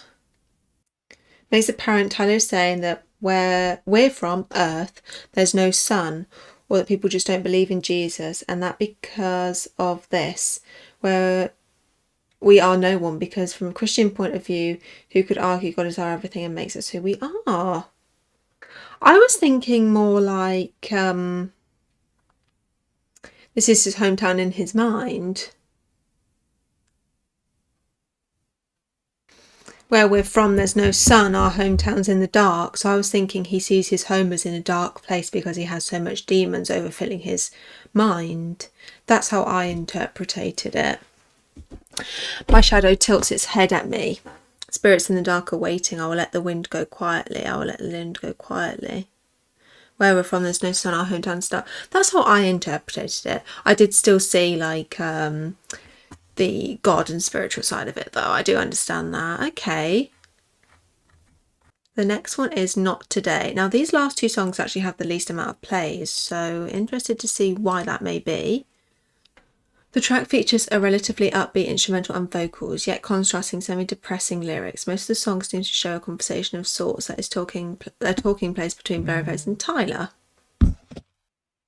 Makes apparent Tyler is saying that where we're from, earth, there's no sun, or that people just don't believe in Jesus, and that because of this, where we are no one, because from a Christian point of view, who could argue God is our everything and makes us who we are? I was thinking more like this is his hometown in his mind. Where we're from, there's no sun, our hometown's in the dark. So I was thinking he sees his home as in a dark place because he has so much demons overfilling his mind. That's how I interpreted it. My shadow tilts its head at me. Spirits in the dark are waiting. I will let the wind go quietly. I will let the wind go quietly. Where we're from, there's no sun, our hometown's dark. That's how I interpreted it. I did still see like the God and spiritual side of it, though. I do understand that. Okay. The next one is Not Today. Now, these last two songs actually have the least amount of plays, so interested to see why that may be. The track features a relatively upbeat instrumental and vocals, yet contrasting semi-depressing lyrics. Most of the songs seem to show a conversation of sorts that is talking place between Blurryface and Tyler,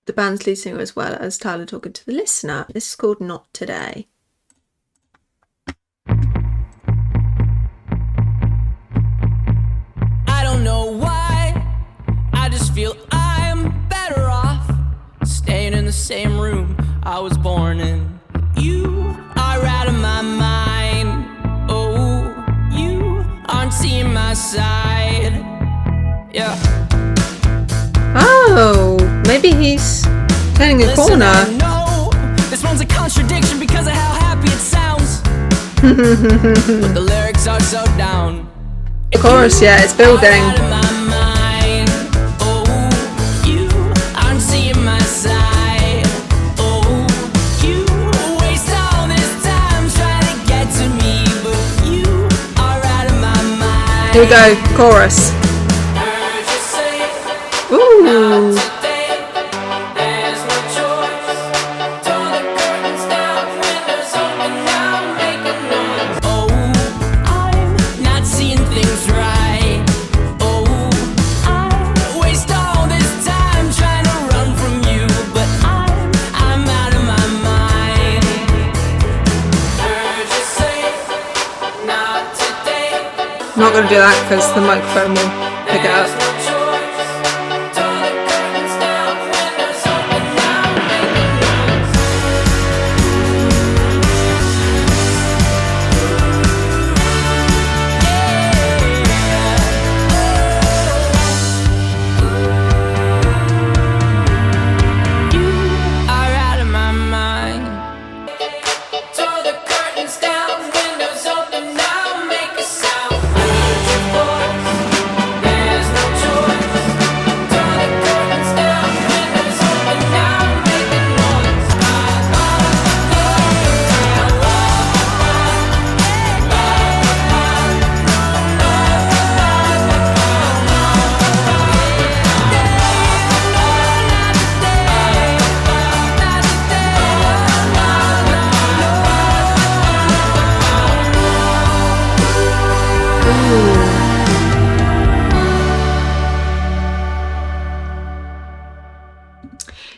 the band's lead singer, as well as Tyler talking to the listener. This is called Not Today. I don't know why, I just feel I'm better off staying in the same room I was born in. You are out of my mind. Oh, you aren't seeing my side. Yeah. Oh, maybe he's turning a corner. No, this one's a contradiction because of how happy it sounds. But the lyrics are so down. Of course, yeah, it's building. Here we go, chorus. Ooh. I'm not going to do that because the microphone will pick it up.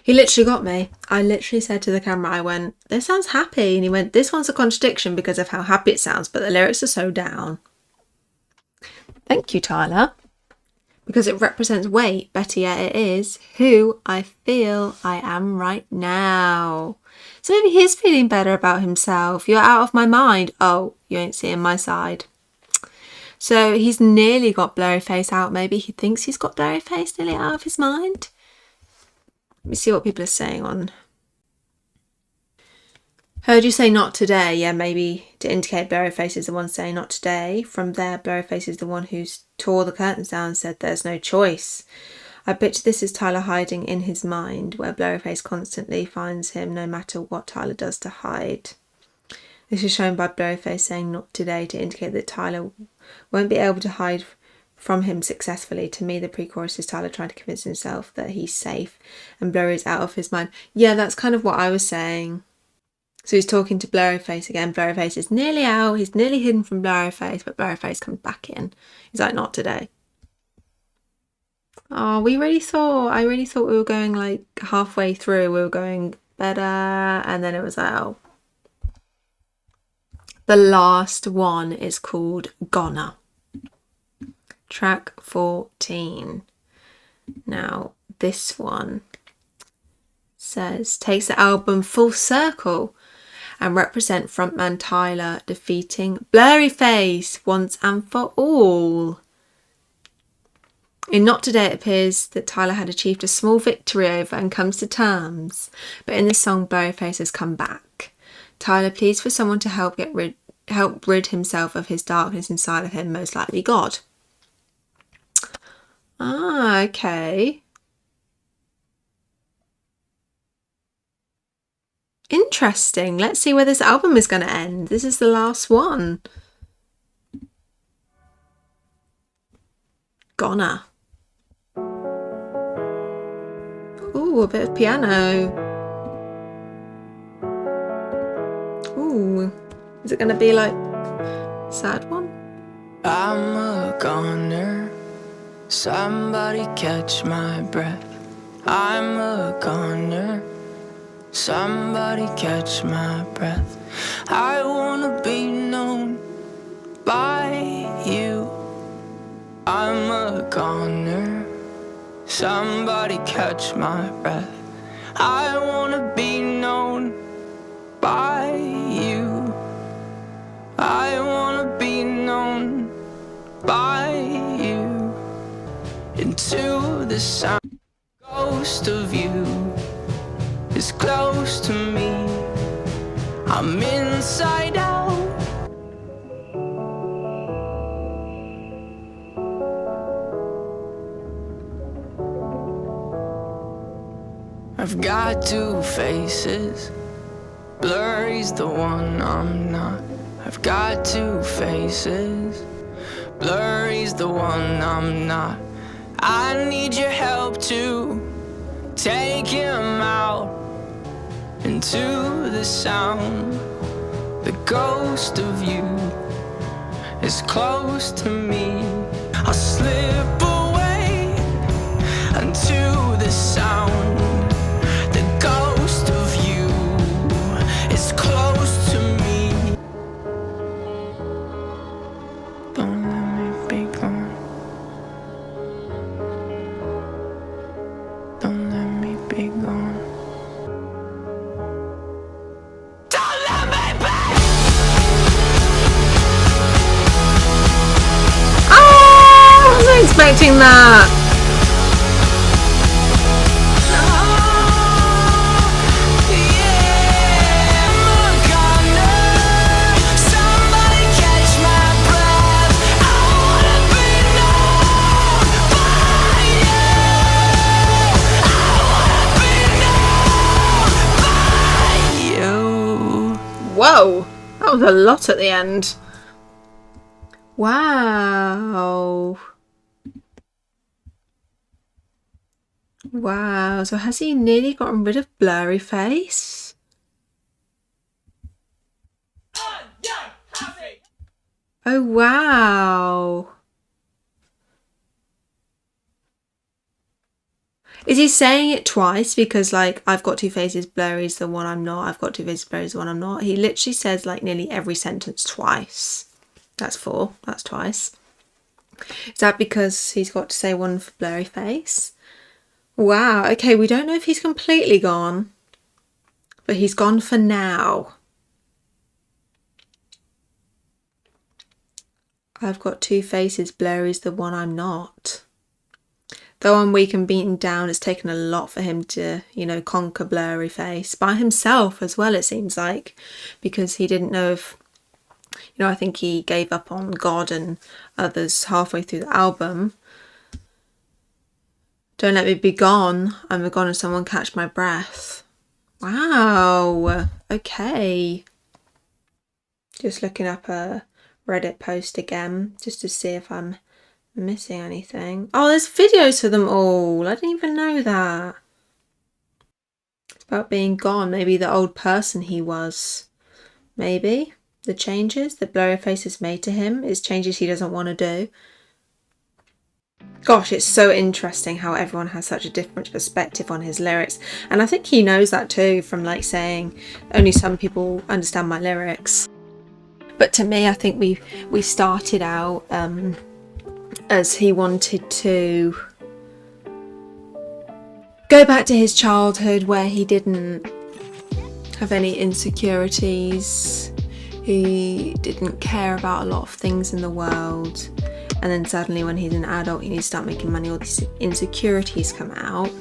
He literally got me. I literally said to the camera, I went, this sounds happy. And he went, this one's a contradiction because of how happy it sounds, but the lyrics are so down. Thank you, Tyler. Because it represents weight, better yet it is who I feel I am right now. So maybe he's feeling better about himself. You're out of my mind. Oh, you ain't seeing my side. So he's nearly got Blurryface out. Maybe he thinks he's got Blurryface nearly out of his mind. Let me see what people are saying on. Heard you say not today. Yeah, maybe to indicate Blurryface is the one saying not today. From there, Blurryface is the one who's tore the curtains down and said there's no choice. I picture this as Tyler hiding in his mind, where Blurryface constantly finds him no matter what Tyler does to hide. This is shown by Blurryface saying not today to indicate that Tyler won't be able to hide from him successfully. To me, the pre-chorus is Tyler trying to convince himself that he's safe and Blurry's out of his mind. Yeah, that's kind of what I was saying. So he's talking to Blurryface again. Blurryface is nearly out. He's nearly hidden from Blurryface, but Blurryface comes back in. He's like, not today. Oh, I really thought we were going like halfway through. We were going better. And then it was like, oh. The last one is called Goner. Track 14. Now, this one says, takes the album full circle and represent frontman Tyler defeating Blurryface once and for all. In Not Today, it appears that Tyler had achieved a small victory over and comes to terms, but in this song, Blurryface has come back. Tyler pleads for someone to help rid himself of his darkness inside of him, most likely God. Ah, okay. Interesting. Let's see where this album is going to end. This is the last one. Goner. Ooh, a bit of piano. Ooh. Is it going to be like a sad one? I'm a goner. Somebody catch my breath. I'm a goner. Somebody catch my breath. I wanna be known by you. I'm a goner. Somebody catch my breath. I wanna be known by you. I wanna be known by you. Into the sound, ghost of you is close to me. I'm inside out. I've got two faces. Blurry's the one I'm not. I've got two faces. Blurry's the one I'm not. I need your help to take him out into the sound. The ghost of you is close to me. I'll slip away into the sound. The ghost of you is close to me. Don't let me be gone. Don't let me be gone. Don't let me be! Oh, I wasn't expecting that. Whoa, that was a lot at the end. Wow. Wow, so has he nearly gotten rid of Blurryface? Oh, wow. Is he saying it twice? Because like, I've got two faces, Blurry's the one I'm not, I've got two faces, Blurry's the one I'm not. He literally says like nearly every sentence twice. That's 4, that's twice. Is that because he's got to say one for Blurryface? Wow, okay, we don't know if he's completely gone, but he's gone for now. I've got two faces, Blurry's the one I'm not. Though I'm weak and beaten down, it's taken a lot for him to, you know, conquer Blurryface by himself as well, it seems like, because he didn't know if, you know, I think he gave up on God and others halfway through the album. Don't let me be gone, I'm gone and someone catch my breath. Wow, okay. Just looking up a Reddit post again, just to see if I'm missing anything. Oh, there's videos for them all. I didn't even know that. It's about being gone. Maybe the old person he was. Maybe the changes that Blurryface has made to him is changes he doesn't want to do. Gosh, it's so interesting how everyone has such a different perspective on his lyrics, and I think he knows that too, from like saying only some people understand my lyrics. But to me, I think we started out as he wanted to go back to his childhood where he didn't have any insecurities, he didn't care about a lot of things in the world, and then suddenly when he's an adult he needs to start making money, all these insecurities come out.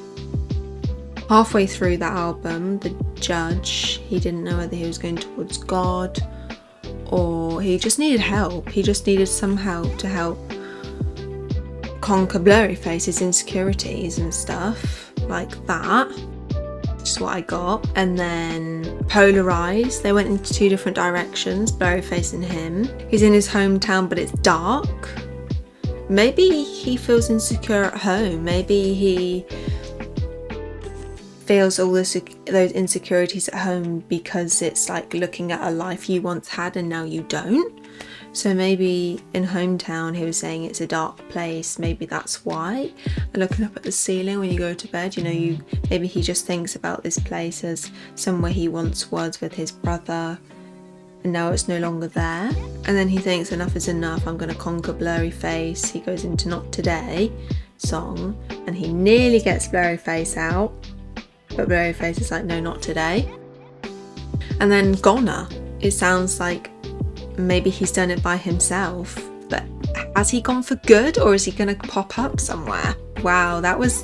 Halfway through the album, the judge, he didn't know whether he was going towards God or he just needed help. He just needed some help to help conquer Blurryface's insecurities and stuff like that. Which is what I got. And then Polarize, they went into 2 different directions, Blurryface and him. He's in his hometown but it's dark. Maybe he feels insecure at home. Maybe he feels all those insecurities at home because it's like looking at a life you once had and now you don't. So maybe in hometown he was saying it's a dark place, maybe that's why. And looking up at the ceiling when you go to bed, you know, maybe he just thinks about this place as somewhere he once was with his brother and now it's no longer there. And then he thinks enough is enough, I'm going to conquer Blurryface. He goes into Not Today song and he nearly gets Blurryface out, but Blurryface is like, no, not today. And then Goner, it sounds like maybe he's done it by himself, but has he gone for good or is he going to pop up somewhere? Wow, that was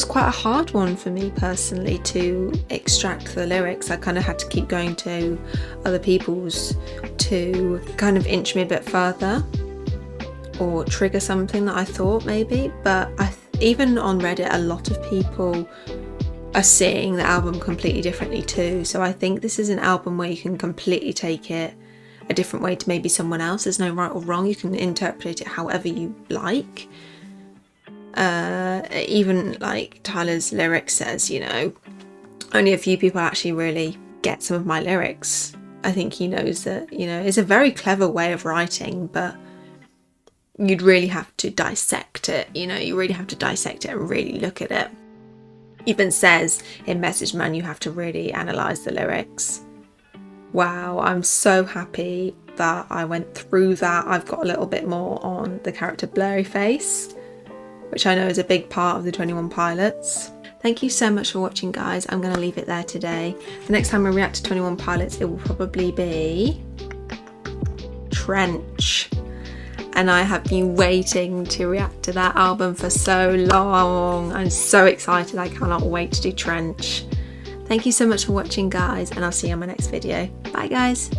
quite a hard one for me personally to extract the lyrics. I kind of had to keep going to other people's to kind of inch me a bit further or trigger something that I thought maybe, but even on Reddit a lot of people are seeing the album completely differently too. So I think this is an album where you can completely take it a different way to maybe someone else. There's no right or wrong. You can interpret it however you like. Even like Tyler's lyrics says, you know, only a few people actually really get some of my lyrics. I think he knows that, you know, it's a very clever way of writing, but you'd really have to dissect it, you know, you really have to dissect it and really look at it. Even says in Message Man you have to really analyse the lyrics. Wow, I'm so happy that I went through that. I've got a little bit more on the character Blurryface, which I know is a big part of the 21 Pilots. Thank you so much for watching, guys. I'm going to leave it there today. The next time I react to 21 Pilots, it will probably be Trench. And I have been waiting to react to that album for so long. I'm so excited. I cannot wait to do Trench. Thank you so much for watching, guys, and I'll see you in my next video. Bye, guys.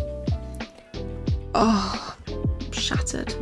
Oh, I'm shattered.